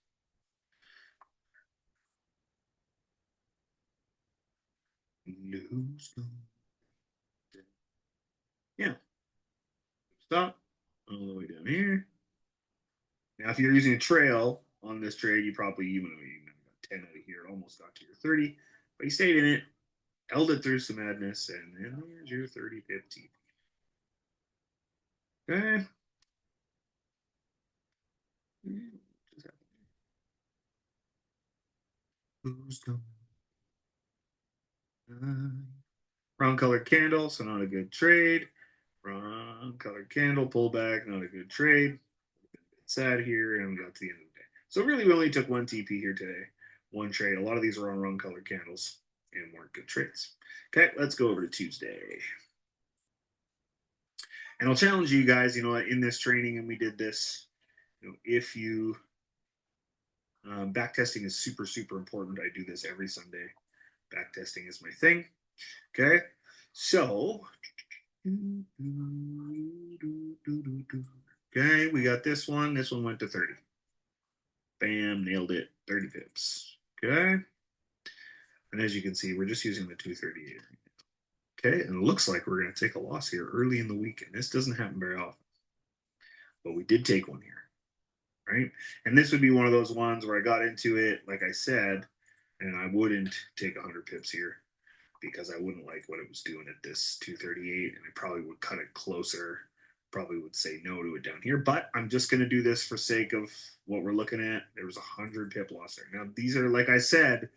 Yeah. Stop all the way down here. Now, if you're using a trail on this trade, you probably even got 10 out of here, almost got to your 30, but you stayed in it, held it through some madness, and then there's your 30 pip TP. Okay. Who's going? Wrong colored candle, so not a good trade. Wrong colored candle, pullback, not a good trade. Sad here, and we got to the end of the day. So really, we only took one TP here today, one trade. A lot of these are on wrong colored candles and weren't good trades. Okay, let's go over to Tuesday. And I'll challenge you guys, in this training, and we did this, if you, back testing is super, super important. I do this every Sunday. Back testing is my thing. Okay, so, okay, we got this one. This one went to 30. Bam, nailed it. 30 pips. Okay. And as you can see, we're just using the 238. Okay, and it looks like we're going to take a loss here early in the week, and this doesn't happen very often. But we did take one here, right? And this would be one of those ones where I got into it, like I said, and I wouldn't take 100 pips here because I wouldn't like what it was doing at this 238, and I probably would cut it closer, probably would say no to it down here. But I'm just going to do this for sake of what we're looking at. There was 100 pip loss there. Now, these are, like I said,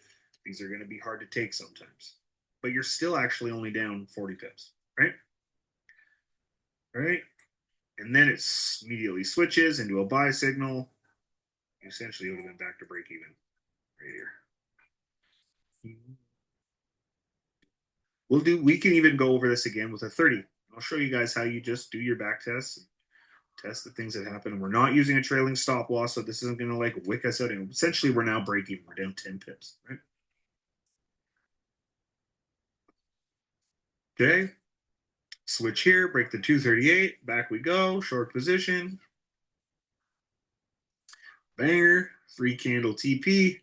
these are going to be hard to take sometimes. But you're still actually only down 40 pips, right? All right. And then it immediately switches into a buy signal. essentially would have been back to break even right here. We can even go over this again with a 30. I'll show you guys how you just do your back tests, test the things that happen. And we're not using a trailing stop loss, so this isn't going to like wick us out. And essentially, we're now break even. We're down 10 pips, right? Okay. Switch here, break the 238. Back we go. Short position. Banger. 3 candle TP.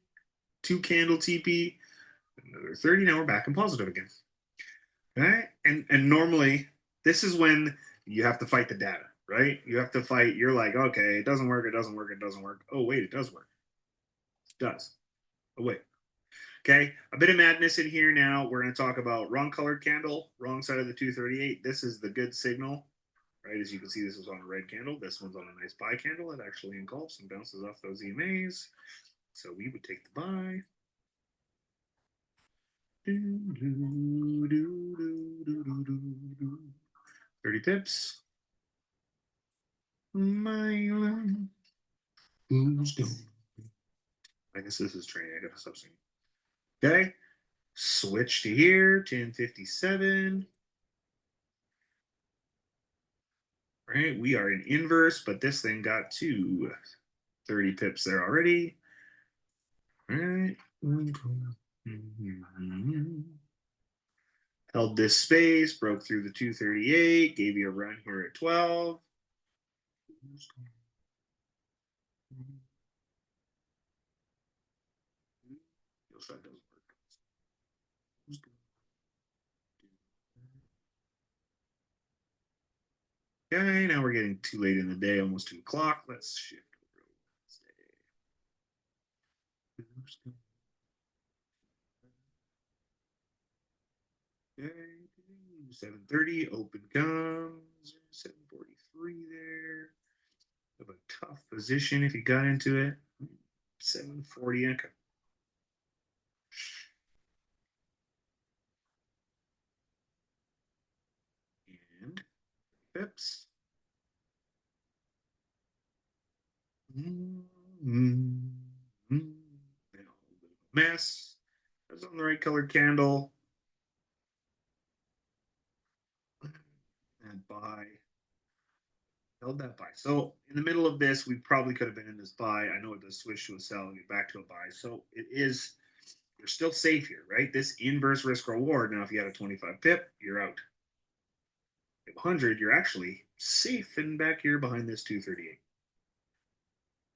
2 candle TP. Another 30. Now we're back in positive again. Right? And normally, this is when you have to fight the data, right? You have to fight. You're like, okay, it doesn't work. It doesn't work. It doesn't work. Oh, wait, it does work. It does. Oh, wait. Okay, a bit of madness in here now. We're going to talk about wrong colored candle, wrong side of the 238. This is the good signal, right? As you can see, this is on a red candle. This one's on a nice buy candle. It actually engulfs and bounces off those EMAs. So we would take the buy. 30 pips. My life. Who's going? I guess this is training. I gotta stop singing. Okay. Switch to here. 1057. Right. We are in inverse, but this thing got to 30 pips there already. All right. Held this space, broke through the 238, gave you a run here at 12. Okay, now we're getting too late in the day, almost 2 o'clock. Let's shift over to Wednesday. Okay, 7:30, open comes, 7:43 there. Have a tough position if you got into it. 7:40, okay. And pips. Mess. That's on the right colored candle. And buy. Held that buy. So in the middle of this, we probably could have been in this buy. I know it does switch to a sell and get back to a buy. So it is, you're still safe here, right? This inverse risk reward. Now, if you had a 25 pip, you're out. If 100, you're actually safe and back here behind this 238.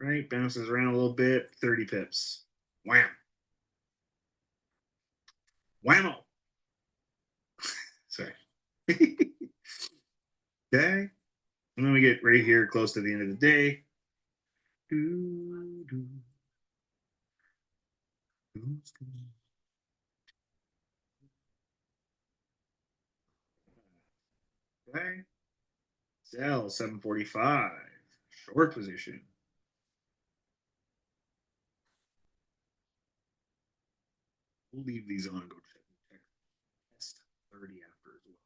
Right? Bounces around a little bit, 30 pips. Wham. Whammo. Sorry. Okay. And then we get right here close to the end of the day. Okay. Sell 745. Short position. We'll leave these on and go check test 30 after as well.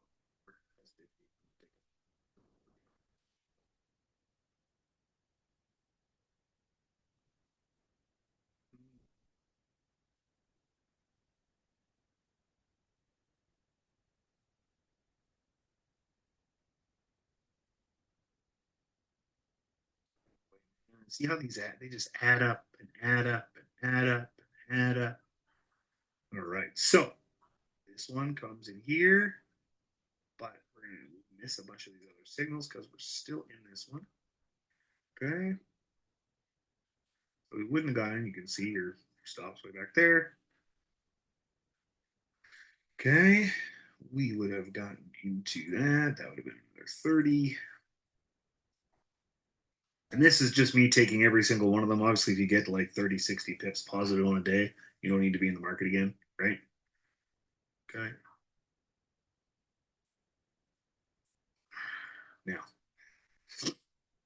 See how these add? They just add up and add up and add up and add up. All right, so this one comes in here, but we're going to miss a bunch of these other signals because we're still in this one. Okay. So we wouldn't have gotten, you can see your stops way back there. Okay. We would have gotten into that. That would have been another 30. And this is just me taking every single one of them. Obviously, if you get like 30, 60 pips positive on a day, you don't need to be in the market again, right? Okay. Now,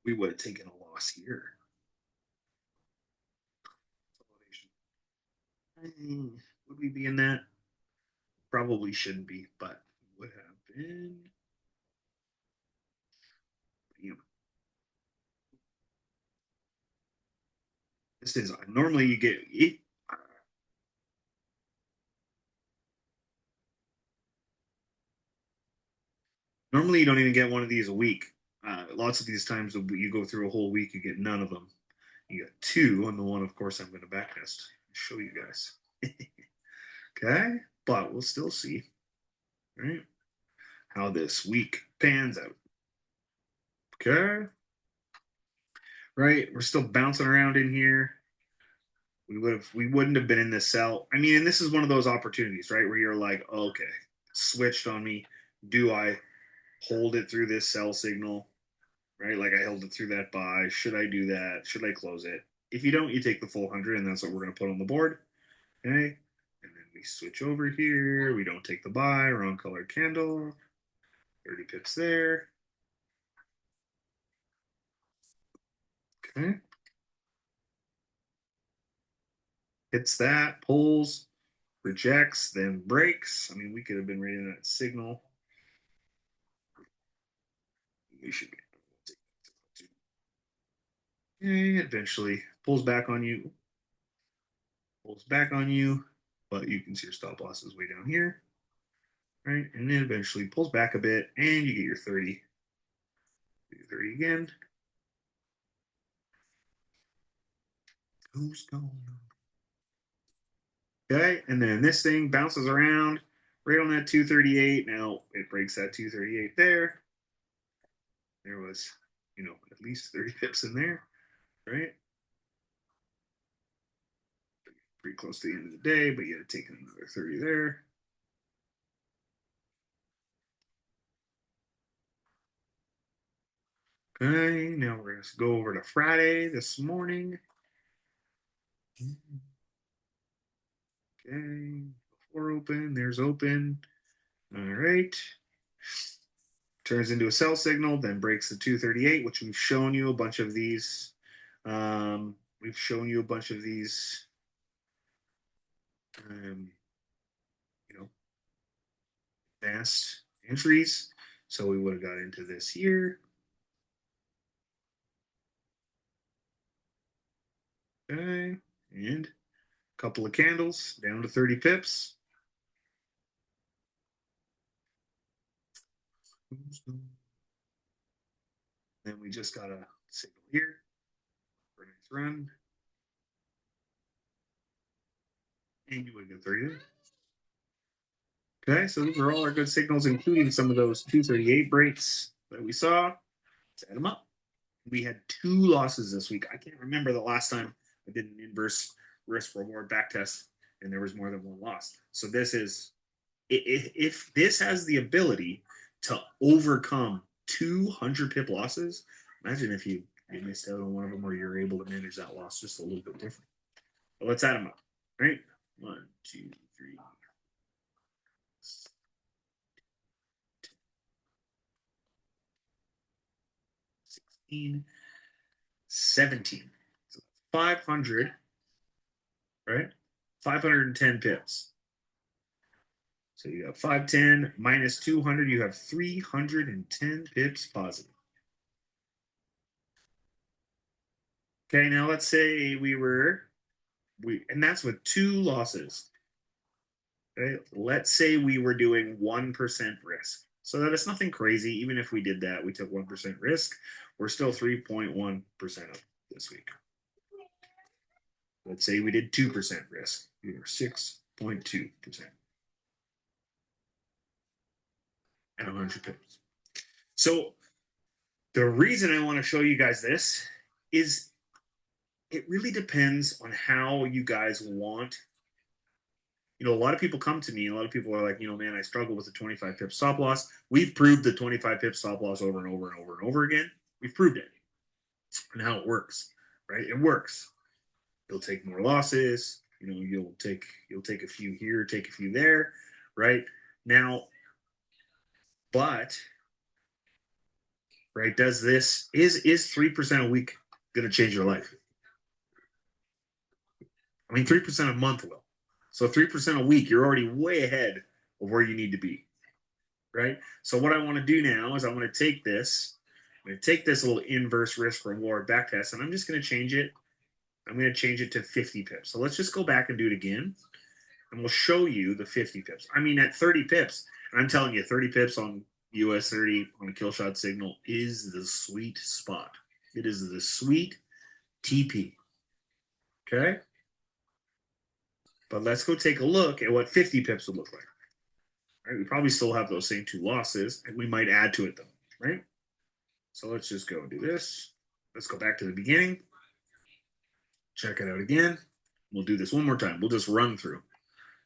we would have taken a loss here. Would we be in that? Probably shouldn't be, but would have been. This is normally you get it. Normally, you don't even get one of these a week. Lots of these times you go through a whole week, you get none of them. You got two, and the one, of course, I'm going to backtest. Show you guys. Okay, but we'll still see, right? How this week pans out. Okay, right? We're still bouncing around in here. We wouldn't have been in this cell. I mean, and this is one of those opportunities, right? Where you're like, okay, switched on me. Do I hold it through this sell signal? Right? Like I held it through that buy. Should I do that? Should I close it? If you don't, you take the full 100, and that's what we're going to put on the board. Okay. And then we switch over here. We don't take the buy. Wrong colored candle. 30 pips there. Okay. Hits that, pulls, rejects, then breaks. I mean, we could have been reading that signal. We should be. Okay, eventually pulls back on you. Pulls back on you, but you can see your stop loss is way down here. Right? And then eventually pulls back a bit, and you get your 30. 30 again. Who's going on? Okay, and then this thing bounces around right on that 238. Now it breaks that 238 there. There was, at least 30 pips in there, right? Pretty close to the end of the day, but you had to take another 30 there. Okay, now we're going to go over to Friday this morning. Okay, before open, there's open. All right. Turns into a sell signal, then breaks the 238, which we've shown you a bunch of these. We've shown you a bunch of these, um, advanced entries. So we would have got into this here. Okay, and a couple of candles down to 30 pips. Then we just got a signal here for a nice run. And you would get 30. Okay, so those are all our good signals, including some of those 238 breaks that we saw. Let's add them up. We had 2 losses this week. I can't remember the last time I did an inverse risk reward back test and there was more than 1 loss. So this is, if this has the ability to overcome 200 pip losses, imagine if you missed out on one of them or you're able to manage that loss just a little bit different. But let's add them up, right? 1, 2, 3, 16, 17. So 500, right? 510 pips. So you have 510 minus 200, you have 310 pips positive. Okay, now let's say and that's with 2 losses. Okay, let's say we were doing 1% risk. So that is nothing crazy. Even if we did that, we took 1% risk, we're still 3.1% up this week. Let's say we did 2% risk. We were 6.2% at 100 pips. So the reason I want to show you guys this is it really depends on how you guys want. A lot of people come to me, and a lot of people are like, man, I struggle with the 25 pip stop loss. We've proved the 25 pip stop loss over and over and over and over again. We've proved it and how it works, right? It works. You'll take more losses. You'll take a few here, take a few there, right? Now, but right, is 3% a week going to change your life? I mean, 3% a month will. So 3% a week, you're already way ahead of where you need to be, right? So what I want to do now is I want to take this little inverse risk reward backtest, and I'm just going to change it I'm going to change it to 50 pips. So let's just go back and do it again. And we'll show you the 50 pips. I mean, at 30 pips, and I'm telling you, 30 pips on US 30 on a kill shot signal is the sweet spot. It is the sweet TP. Okay? But let's go take a look at what 50 pips would look like. Right? We probably still have those same two losses, and we might add to it, though. Right? So let's just go and do this. Let's go back to the beginning. Check it out again. We'll do this one more time. We'll just run through.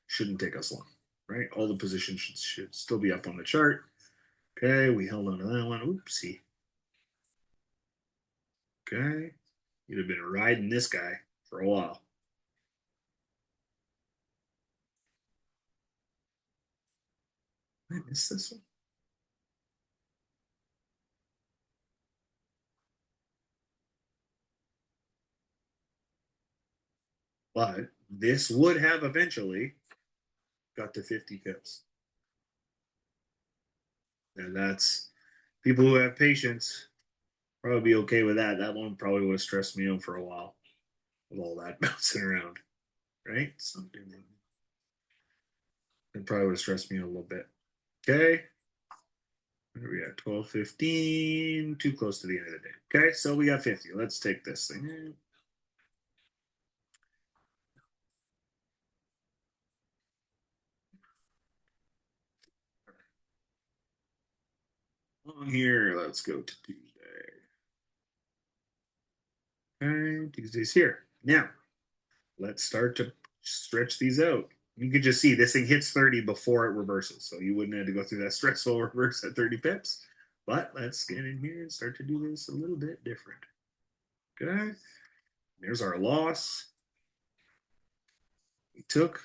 Shouldn't take us long, right? All the positions should still be up on the chart. Okay, we held on to that one. Oopsie. Okay, you'd have been riding this guy for a while. I missed this one. But this would have eventually got to 50 pips. And that's people who have patience probably be okay with that. That one probably would have stressed me out for a while with all that bouncing around, right? Something it probably would have stressed me out a little bit. Okay. Where are we at? 12:15. Too close to the end of the day. Okay, so we got 50. Let's take this thing. On here, let's go to Tuesday. Okay, Tuesday's here. Now, let's start to stretch these out. You can just see this thing hits 30 before it reverses. So you wouldn't have to go through that stressful reverse at 30 pips. But let's get in here and start to do this a little bit different. Okay. There's our loss. We took,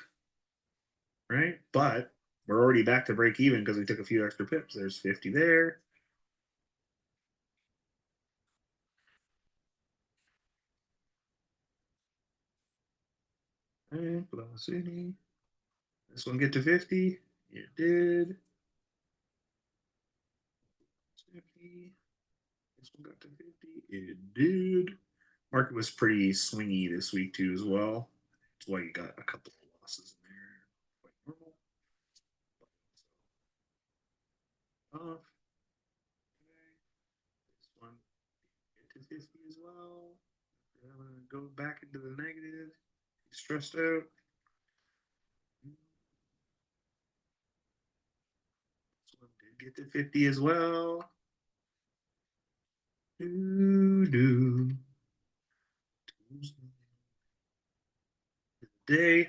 right? But we're already back to break even because we took a few extra pips. There's 50 there. And velocity. This one get to 50. It did. 50. This one got to 50. It did. Market was pretty swingy this week too, as well. That's why you got a couple of losses in there. Quite normal. Off. Okay. This one get to 50 as well. I'm gonna go back into the negative. Stressed out. This one did get to 50 as well. Do. Day.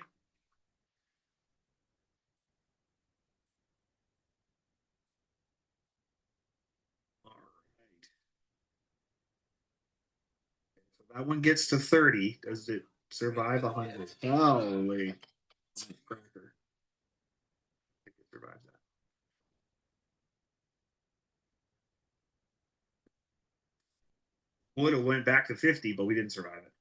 All right. So that one gets to 30. Does it survive 100? Holy cracker. I think it survives that. Would have went back to 50, but we didn't survive it.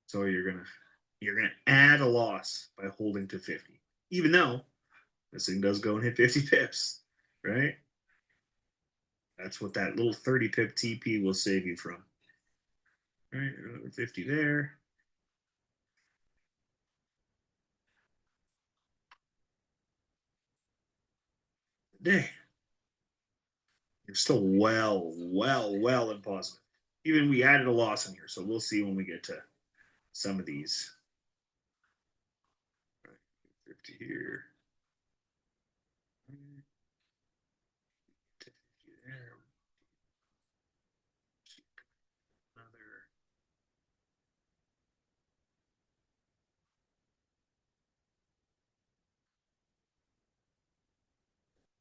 So you're gonna add a loss by holding to 50, even though this thing does go and hit 50 pips, right? That's what that little 30 pip TP will save you from. All right, another 50 there. Day. You're still well in positive. Even we added a loss in here, so we'll see when we get to some of these. All right, 50 here. 50 there. Another.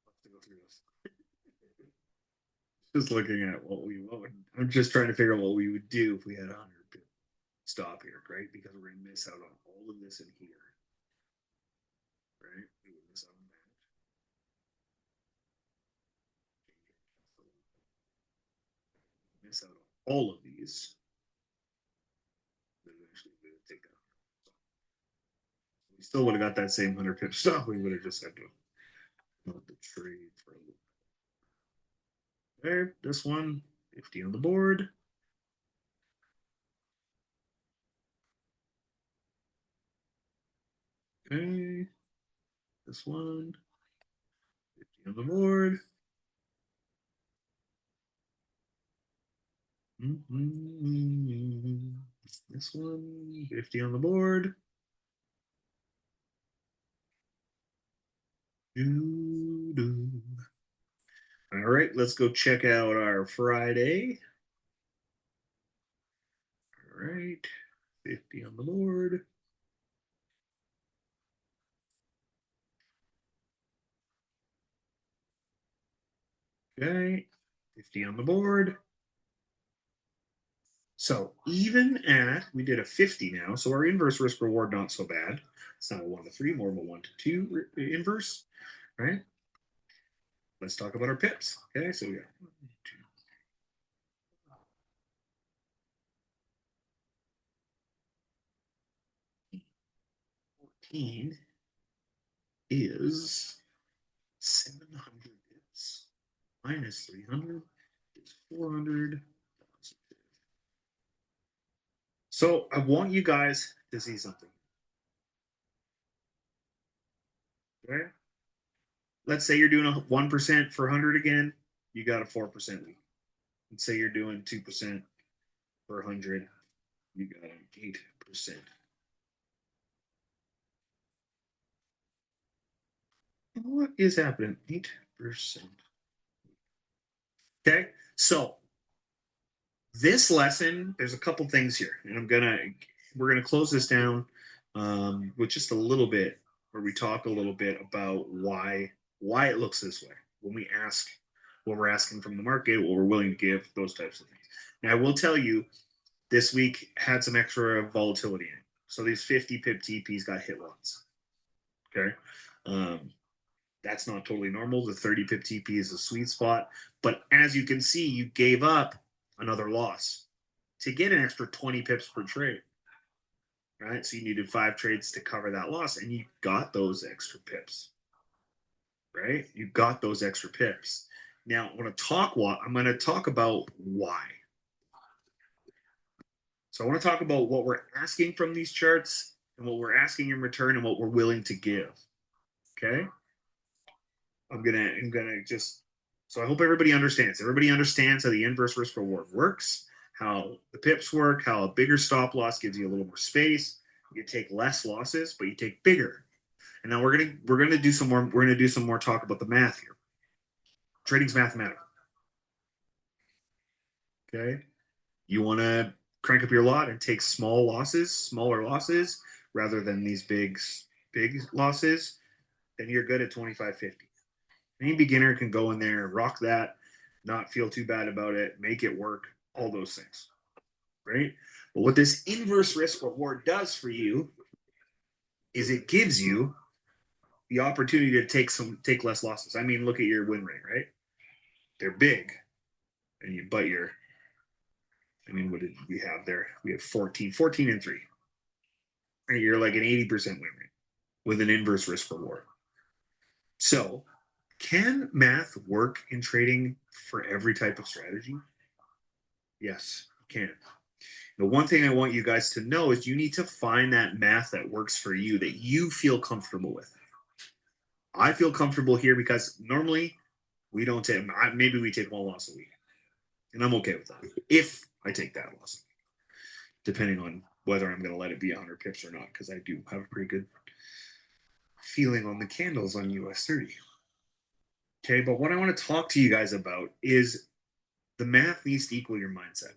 Let's go through this. Just looking at what would, I'm just trying to figure out what we would do if we had 100 stop here, right? Because we're going to miss out on all of this in here, right? We would miss out on that. Miss out on all of these. Then eventually we would take that. So we still would have got that same 100 pip stop. We would have just had to not the trade for a little bit. There, this one, 50 on the board. Okay. This one. 50 on the board. This one. 50 on the board. Doo-doo. All right, let's go check out our Friday. All right, 50 on the board. Okay, 50 on the board. So even at, we did a 50 now, so our inverse risk reward not so bad. It's not a 1 to 3, more of a 1 to 2 inverse, right? Let's talk about our pips. Okay, so we got 1, 2, 14 is 700 pips minus 300 is 400. So I want you guys to see something. Okay. Let's say you're doing a 1% for 100 again, you got a 4% week. Let's say you're doing 2% for 100, you got an 8%. What is happening? 8%. Okay. So this lesson, there's a couple things here, and we're gonna close this down with just a little bit where we talk a little bit about why it looks this way when we ask what we're asking from the market, what we're willing to give, those types of things. Now, I will tell you, this week had some extra volatility in it, so these 50 pip TPs got hit once. Okay, that's not totally normal. The 30 pip TP is a sweet spot, but as you can see, you gave up another loss to get an extra 20 pips per trade, right? So you needed 5 trades to cover that loss, and you got those extra pips, right? You got those extra pips. Now, I'm going to talk about why. So I want to talk about what we're asking from these charts and what we're asking in return and what we're willing to give. Okay? I'm gonna just so I hope everybody understands. Everybody understands how the inverse risk reward works, how the pips work, how a bigger stop loss gives you a little more space. You take less losses, but you take bigger. And now we're gonna do some more talk about the math here. Trading's mathematical. Okay. You want to crank up your lot and take smaller losses, rather than these big losses, then you're good at 25.50. Any beginner can go in there, rock that, not feel too bad about it, make it work, all those things, right? But what this inverse risk reward does for you is it gives you the opportunity to take less losses. I mean, look at your win rate, right? They're big, and you but you're. I mean, what did we have there? We have 14 and 3. Right? You're like an 80% win rate with an inverse risk reward. So, can math work in trading for every type of strategy? Yes, it can. The one thing I want you guys to know is you need to find that math that works for you, that you feel comfortable with. I feel comfortable here because normally we don't take, maybe we take one loss a week, and I'm okay with that if I take that loss, depending on whether I'm going to let it be 100 pips or not, because I do have a pretty good feeling on the candles on US 30. Okay, but what I want to talk to you guys about is the math needs to equal your mindset,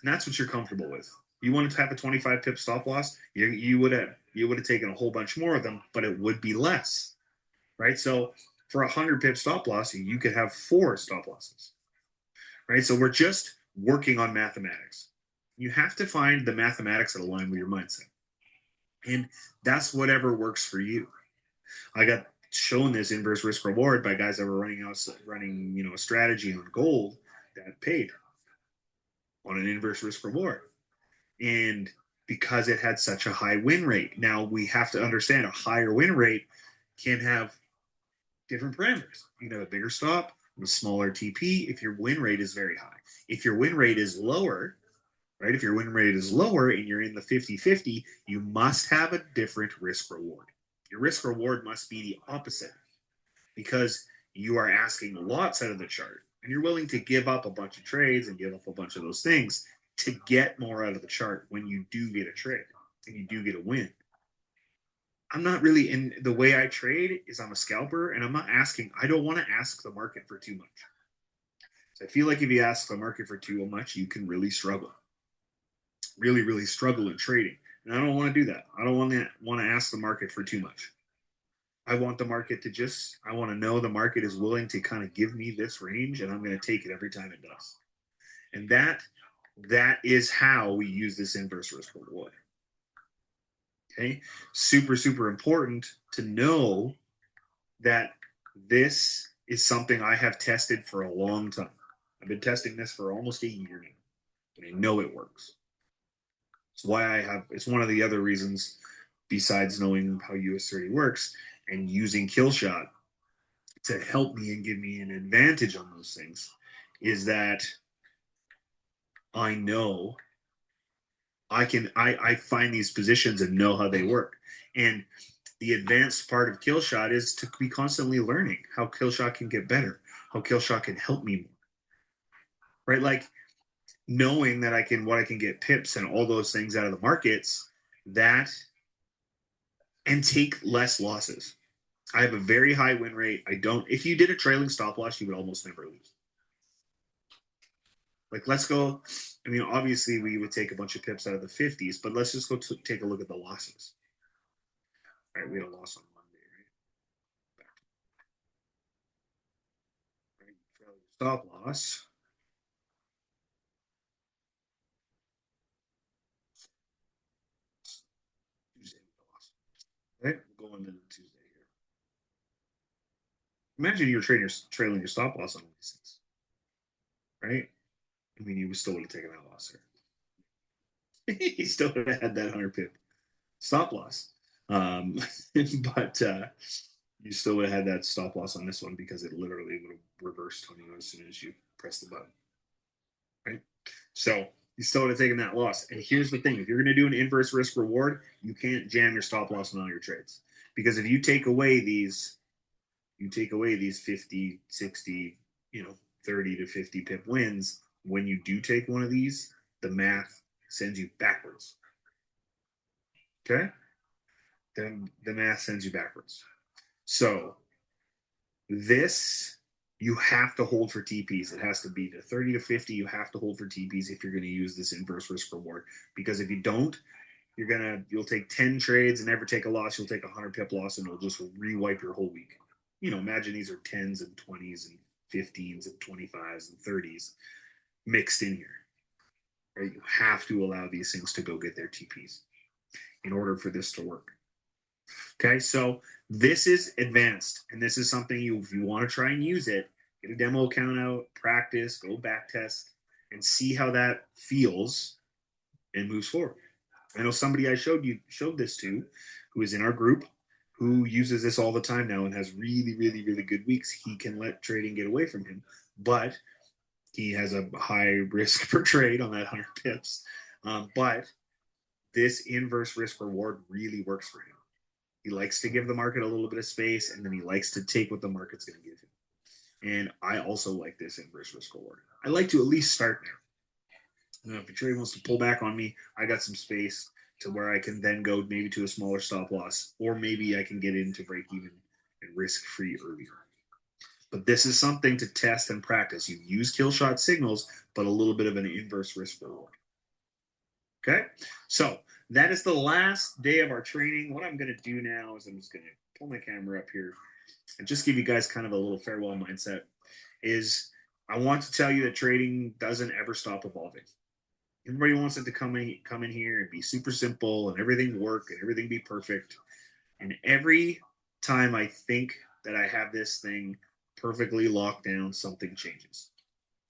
and that's what you're comfortable with. You wanted to have a 25 pip stop loss, you would have taken a whole bunch more of them, but it would be less, right? So for a 100 pip stop loss, you could have 4 stop losses, right? So we're just working on mathematics. You have to find the mathematics that align with your mindset, and that's whatever works for you. I got shown this inverse risk reward by guys that were running a strategy on gold that paid on an inverse risk reward, and because it had such a high win rate. Now we have to understand a higher win rate can have different parameters. You can have a bigger stop, a smaller TP if your win rate is very high. If your win rate is lower, right? If your win rate is lower and you're in the 50-50, you must have a different risk reward. Your risk reward must be the opposite, because you are asking lots out of the chart and you're willing to give up a bunch of trades and give up a bunch of those things to get more out of the chart when you do get a trade and you do get a win. I'm not really in the way I trade is I'm a scalper and I'm not asking, I don't want to ask the market for too much. So I feel like if you ask the market for too much, you can really struggle. Really, really struggle in trading. And I don't want to do that. I don't want to ask the market for too much. I want the market to just, I want to know the market is willing to kind of give me this range and I'm going to take it every time it does. And that is how we use this inverse risk reward. Okay. Super, super important to know that this is something I have tested for a long time. I've been testing this for almost a year now, and I know it works. It's why it's one of the other reasons, besides knowing how US30 works and using Killshot to help me and give me an advantage on those things, is that I know I find these positions and know how they work. And the advanced part of Killshot is to be constantly learning how Killshot can get better, how Killshot can help me more. Right? Like knowing that what I can get pips and all those things out of the markets, that and take less losses. I have a very high win rate. If you did a trailing stop loss, you would almost never lose. Like, let's go. I mean, obviously, we would take a bunch of pips out of the 50s, but let's just go take a look at the losses. All right, we had a loss on Monday, right? Stop loss. Tuesday, loss. Right? We'll go into Tuesday here. Imagine you're trailing your stop loss on these things, right? I mean, you still would have taken that loss here. You still would have had that 100 pip stop loss. But you still would have had that stop loss on this one because it literally would have reversed on you as soon as you press the button. Right? So you still would have taken that loss. And here's the thing: if you're going to do an inverse risk reward, you can't jam your stop loss on all your trades. Because if you take away these 50, 60, 30 to 50 pip wins, when you do take one of these, the math sends you backwards. Okay? Then the math sends you backwards. So this, you have to hold for TPs. It has to be the 30 to 50. You have to hold for TPs if you're going to use this inverse risk reward. Because if you don't, you'll take 10 trades and never take a loss. You'll take a 100 pip loss and it'll just re-wipe your whole week. Imagine these are 10s and 20s and 15s and 25s and 30s mixed in here. Right? You have to allow these things to go get their TPs in order for this to work. Okay, so this is advanced, and this is something if you want to try and use it, get a demo account out, practice, go back test, and see how that feels and moves forward. I know somebody I showed this to, who is in our group, who uses this all the time now and has really, really, really good weeks. He can let trading get away from him, but he has a high risk per trade on that 100 pips. But this inverse risk reward really works for him. He likes to give the market a little bit of space, and then he likes to take what the market's going to give him. And I also like this inverse risk reward. I like to at least start now. If a trader wants to pull back on me, I got some space to where I can then go maybe to a smaller stop loss, or maybe I can get into break even and risk free earlier. But this is something to test and practice. You use Killshot signals, but a little bit of an inverse risk reward. Okay, so that is the last day of our training. What I'm going to do now is I'm just going to pull my camera up here and just give you guys kind of a little farewell mindset. Is I want to tell you that trading doesn't ever stop evolving. Everybody wants it to come in here and be super simple and everything work and everything be perfect. And every time I think that I have this thing perfectly locked down, something changes.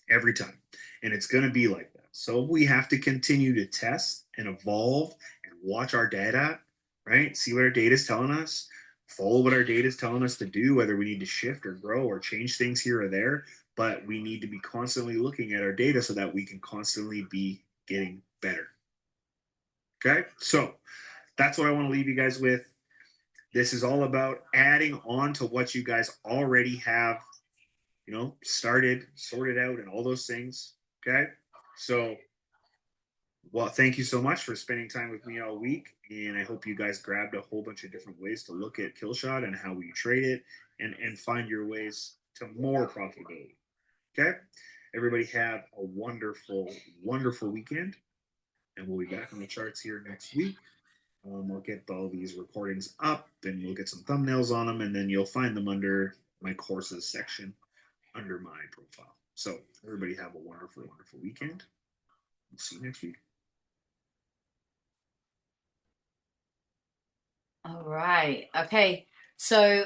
Every time. And it's going to be like that. So we have to continue to test and evolve and watch our data, right? See what our data is telling us, follow what our data is telling us to do, whether we need to shift or grow or change things here or there. But we need to be constantly looking at our data so that we can constantly be getting better. Okay, so that's what I want to leave you guys with. This is all about adding on to what you guys already have, started, sorted out, and all those things. Okay. So, well, thank you so much for spending time with me all week. And I hope you guys grabbed a whole bunch of different ways to look at Killshot and how we trade it and find your ways to more profitability. Okay. Everybody have a wonderful, wonderful weekend. And we'll be back on the charts here next week. We'll get all these recordings up and we'll get some thumbnails on them. And then you'll find them under my courses section under my profile. So everybody have a wonderful, wonderful weekend. We'll see you next week. All right. Okay. So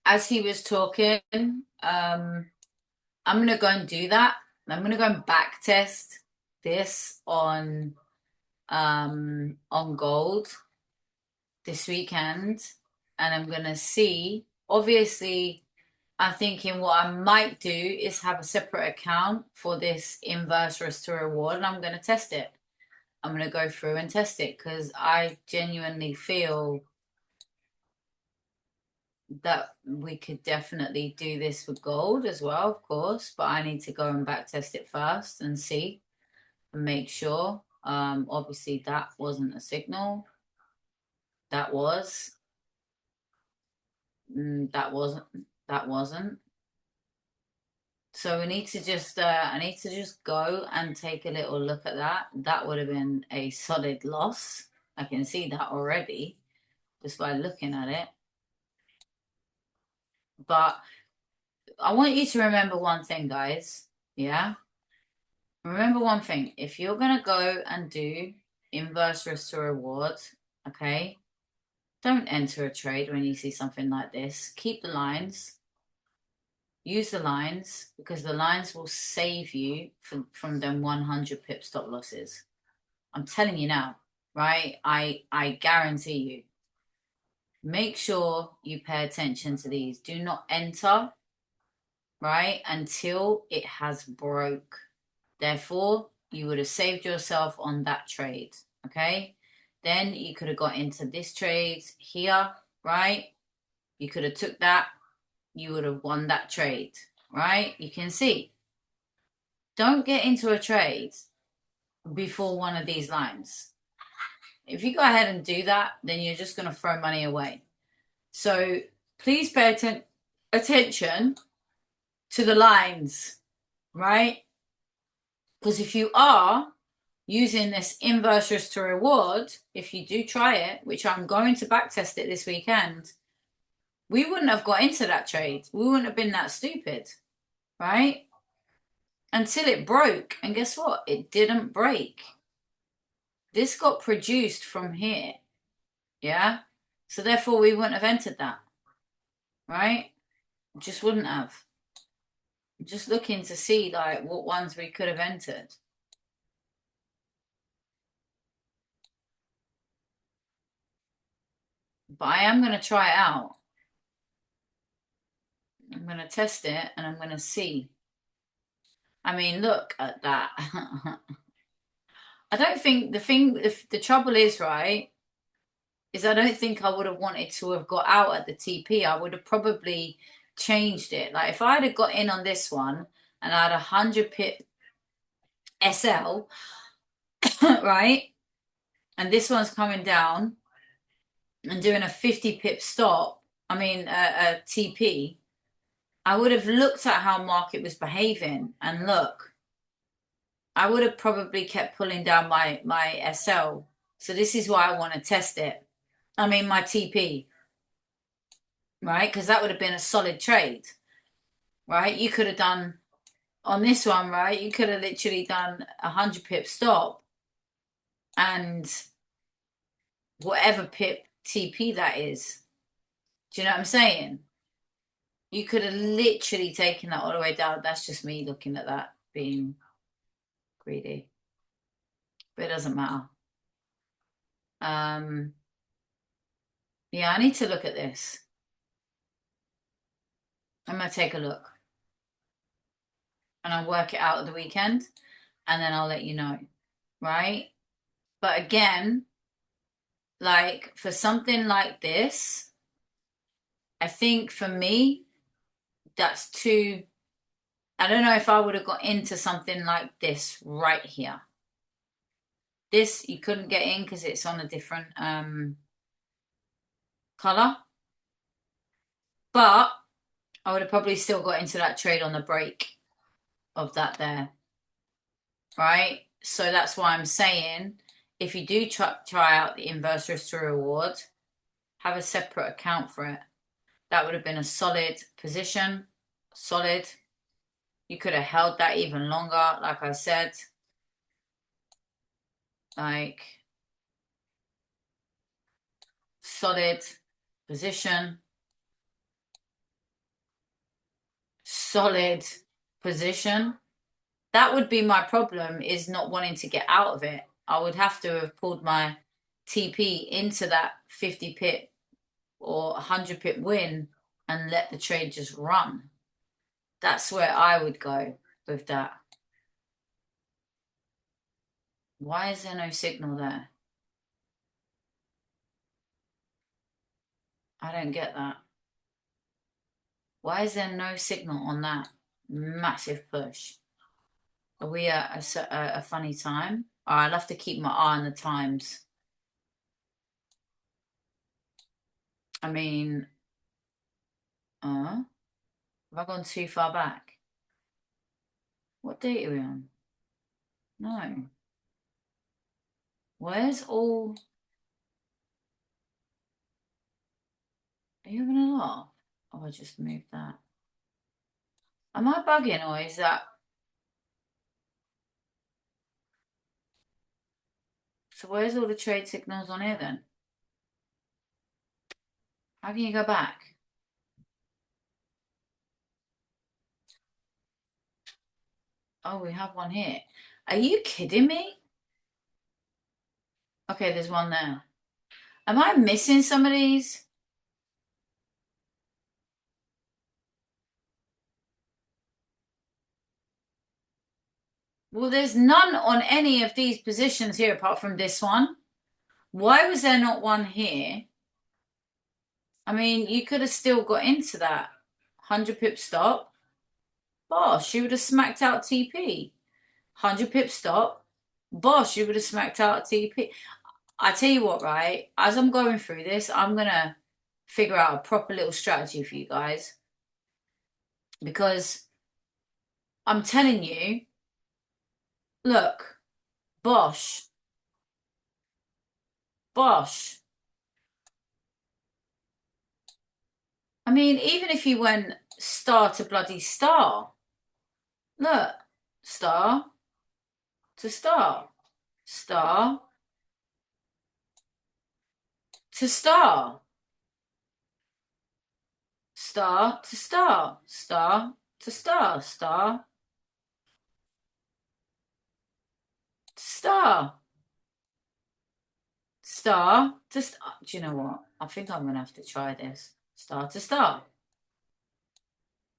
as he was talking, I'm gonna go and do that. I'm gonna go and back test this on gold this weekend, and I'm gonna see. Obviously, I'm thinking what I might do is have a separate account for this inverse risk to reward, and I'm gonna test it. I'm gonna go through and test it because I genuinely feel that we could definitely do this with gold as well, of course, but I need to go and back test it first and see and make sure. Obviously that wasn't a signal. That was. That wasn't. So we need to just I need to just go and take a little look at that. That would have been a solid loss. I can see that already just by looking at it. But I want you to remember one thing, guys. Yeah? Remember one thing. If you're going to go and do inverse risk to reward, okay, don't enter a trade when you see something like this. Keep the lines. Use the lines because the lines will save you from them 100 pip stop losses. I'm telling you now, right? I guarantee you. Make sure you pay attention to these. Do not enter, right, until it has broke. Therefore, you would have saved yourself on that trade, okay? Then you could have got into this trade here, right? You could have took that. You would have won that trade, right? You can see. Don't get into a trade before one of these lines. If you go ahead and do that, then you're just going to throw money away. So please pay attention to the lines, right? Because if you are using this inverse risk to reward, if you do try it, which I'm going to backtest it this weekend, we wouldn't have got into that trade. We wouldn't have been that stupid, right? Until it broke. And guess what? It didn't break. This got produced from here. Yeah? So therefore we wouldn't have entered that. Right? Just wouldn't have. Just looking to see like what ones we could have entered. But I am going to try it out. I'm going to test it and I'm going to see. I mean, look at that. I don't think the trouble is, right, is I don't think I would have wanted to have got out at the TP. I would have probably changed it. Like if I'd have got in on this one and I had 100 pip SL, right, and this one's coming down and doing a 50 pip stop, I mean a TP, I would have looked at how market was behaving and look, I would have probably kept pulling down my SL. So this is why I want to test it. I mean my TP, right? Because that would have been a solid trade, right? You could have done on this one, right? You could have literally done 100 pip stop and whatever pip TP that is. Do you know what I'm saying? You could have literally taken that all the way down. That's just me looking at that being greedy. But it doesn't matter. Yeah, I need to look at this. I'm going to take a look. And I'll work it out at the weekend. And then I'll let you know. Right? But again, like for something like this, I think for me, that's too. I don't know if I would have got into something like this right here. This you couldn't get in because it's on a different color. But I would have probably still got into that trade on the break of that there. Right? So that's why I'm saying if you do try out the inverse risk to reward, have a separate account for it. That would have been a solid position. Solid. You could have held that even longer, like I said. Like, solid position. Solid position. That would be my problem, is not wanting to get out of it. I would have to have pulled my TP into that 50 pip or 100 pip win and let the trade just run. That's where I would go with that. Why is there no signal there? I don't get that. Why is there no signal on that massive push? Are we at a funny time? Oh, I'll have to keep my eye on the times. I mean, have I gone too far back? What date are we on? No. Where's all... Are you having a laugh? Oh, I just moved that. Am I bugging or is that... So where's all the trade signals on here then? How can you go back? Oh, we have one here. Are you kidding me? Okay, there's one there. Am I missing some of these? Well, there's none on any of these positions here apart from this one. Why was there not one here? I mean, you could have still got into that 100 pip stop. Bosh, you would have smacked out TP. 100 pip stop. Bosh, you would have smacked out TP. I tell you what, right? As I'm going through this, I'm going to figure out a proper little strategy for you guys. Because I'm telling you, look, Bosh. Bosh. I mean, even if you went star to bloody star, look, star to star, star to star, star to star, star to star, star to star, star to star. Do you know what? I think I'm going to have to try this. Star to star.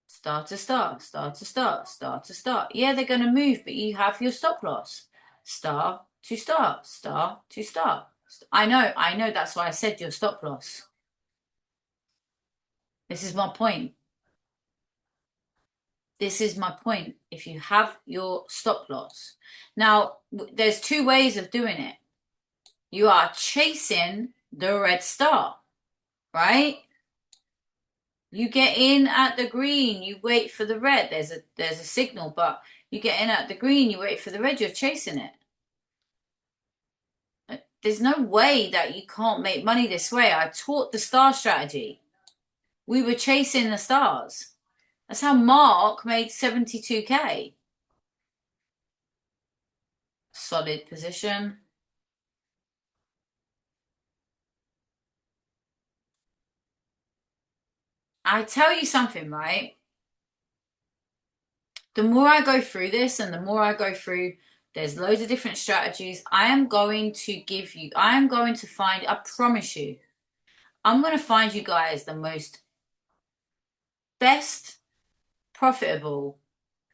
Star to star, star to star, star to star. Yeah, they're going to move, but you have your stop loss. Star to star, star to star. I know. That's why I said your stop loss. This is my point. This is my point. If you have your stop loss. Now, there's two ways of doing it. You are chasing the red star, right? You get in at the green, you wait for the red. There's a signal, but you get in at the green, you wait for the red, you're chasing it. There's no way that you can't make money this way. I taught the star strategy. We were chasing the stars. That's how Mark made 72K. Solid position. I tell you something, right? The more I go through this and the more I go through, there's loads of different strategies. I am going to find, I promise you, I'm going to find you guys the most best profitable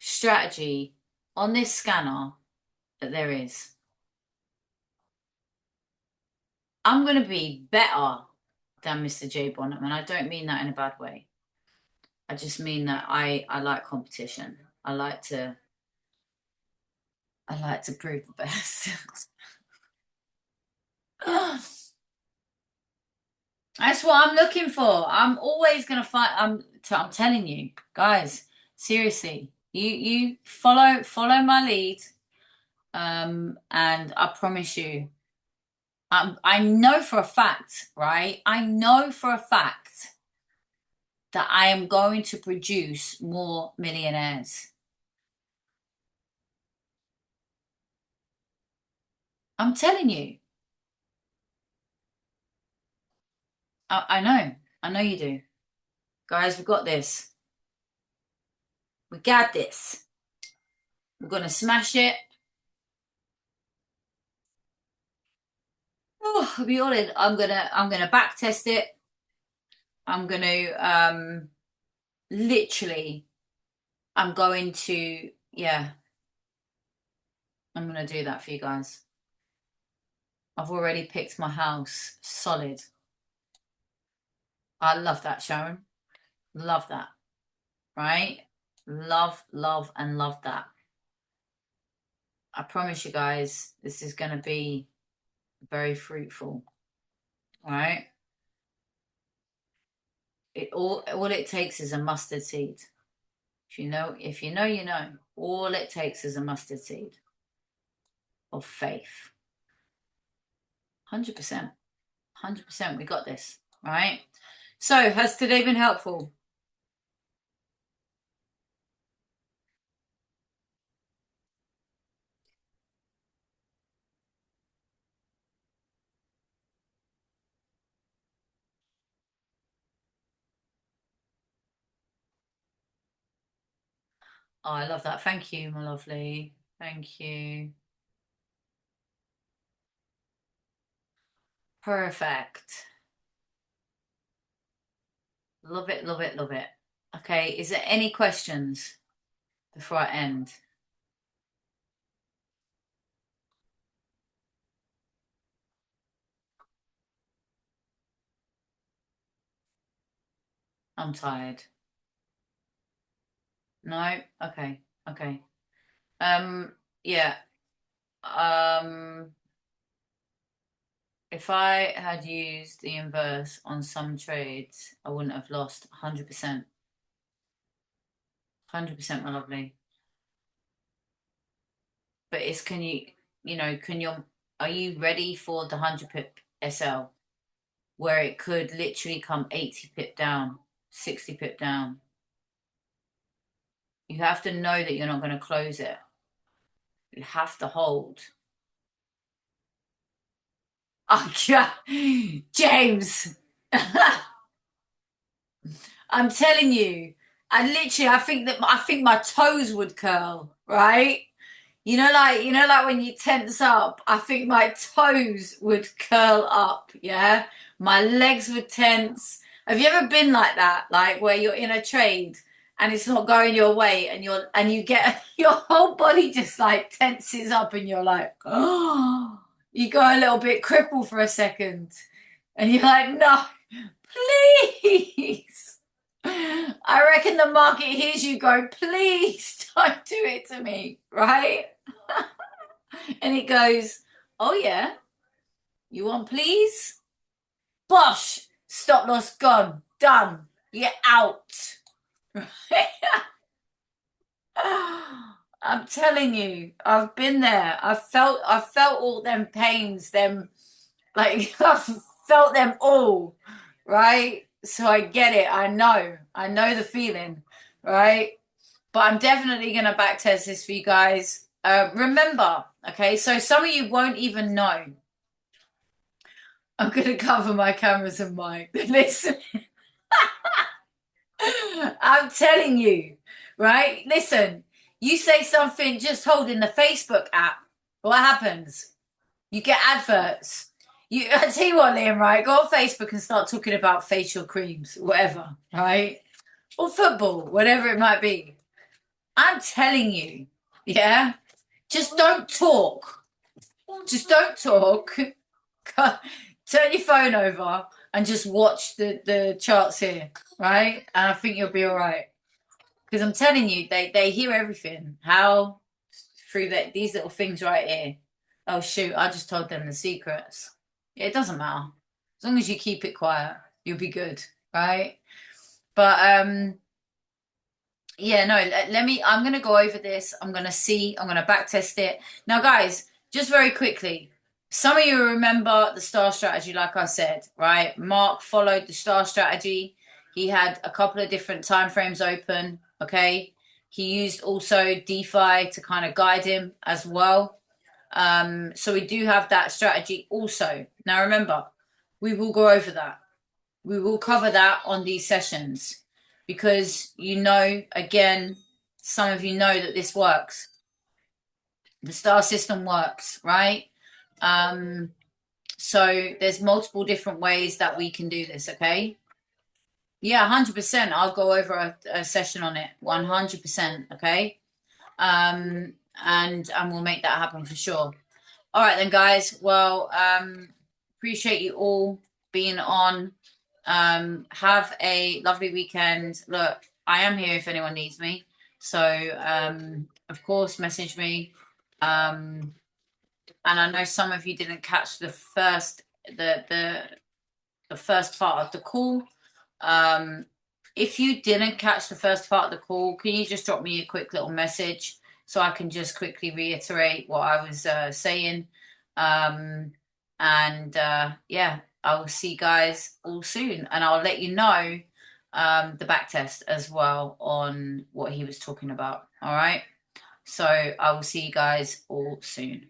strategy on this scanner that there is. I'm going to be better than Mr. J Bonham, and I don't mean that in a bad way. I just mean that I like competition. I like to prove the best. That's what I'm looking for. I'm always gonna fight. I'm telling you, guys, seriously, you follow my lead. And I promise you, I know for a fact, right? I know for a fact that I am going to produce more millionaires. I'm telling you. I know. I know you do. Guys, we got this. We got this. We're gonna smash it. Oh, I'll be honest. I'm gonna back test it. I'm gonna literally I'm going to yeah, I'm gonna do that for you guys. I've already picked my house solid. I love that, Sharon. Love that. Right? Love, love, and love that. I promise you guys, this is gonna be very fruitful. All right? All it takes is a mustard seed. If you know, you know. All it takes is a mustard seed of faith. 100%. 100%. We got this. All right? So, has today been helpful? Oh, I love that. Thank you, my lovely. Thank you. Perfect. Love it, love it, love it. Okay, is there any questions before I end? I'm tired. No? Okay. Okay. Yeah. Um, if I had used the inverse on some trades, I wouldn't have lost 100%. 100%, my lovely. But are you ready for the 100 pip SL where it could literally come 80 pip down, 60 pip down? You have to know that you're not going to close it. You have to hold. Oh, yeah. James. I'm telling you, I think my toes would curl, right? Like when you tense up, I think my toes would curl up, yeah? My legs would tense. Have you ever been like that? Like where you're in a trade and it's not going your way and you get your whole body just like tenses up and you're like, oh, you go a little bit crippled for a second and you're like, no, please. I reckon the market hears you go, please don't do it to me, right? And it goes, oh yeah, you want please? Bosh, stop loss gone, done, you're out. I'm telling you, I've been there. I felt all them pains, them like I've felt them all, right? So I get it. I know the feeling, right? But I'm definitely gonna backtest this for you guys. Remember, okay, so some of you won't even know. I'm gonna cover my cameras and mic. Listen, I'm telling you, right? Listen, you say something just holding the Facebook app. What happens? You get adverts. I tell you what, Liam, right? Go on Facebook and start talking about facial creams, whatever, right? Or football, whatever it might be. I'm telling you, yeah? Just don't talk. Just don't talk. Turn your phone over. and just watch the charts here, right? And I think you'll be all right. Because I'm telling you, they hear everything. How through these little things right here. Oh shoot, I just told them the secrets. It doesn't matter. As long as you keep it quiet, you'll be good, right? But yeah, no, let me, I'm gonna go over this. I'm gonna back test it. Now, guys, just very quickly. Some of you remember the star strategy, like I said, right? Mark followed the star strategy. He had a couple of different time frames open, okay? He used also DeFi to kind of guide him as well. So we do have that strategy also. Now remember, we will go over that. We will cover that on these sessions because again, some of you know that this works. The star system works, right? So there's multiple different ways that we can do this, okay? Yeah, 100%. I'll go over a session on it. 100%, okay? And we'll make that happen for sure. All right then, guys. Well, appreciate you all being on. Have a lovely weekend. Look, I am here if anyone needs me. So, of course, message me. And I know some of you didn't catch the first part of the call. If you didn't catch the first part of the call, can you just drop me a quick little message so I can just quickly reiterate what I was saying? Yeah, I will see you guys all soon, and I'll let you know the back test as well on what he was talking about. All right. So I will see you guys all soon.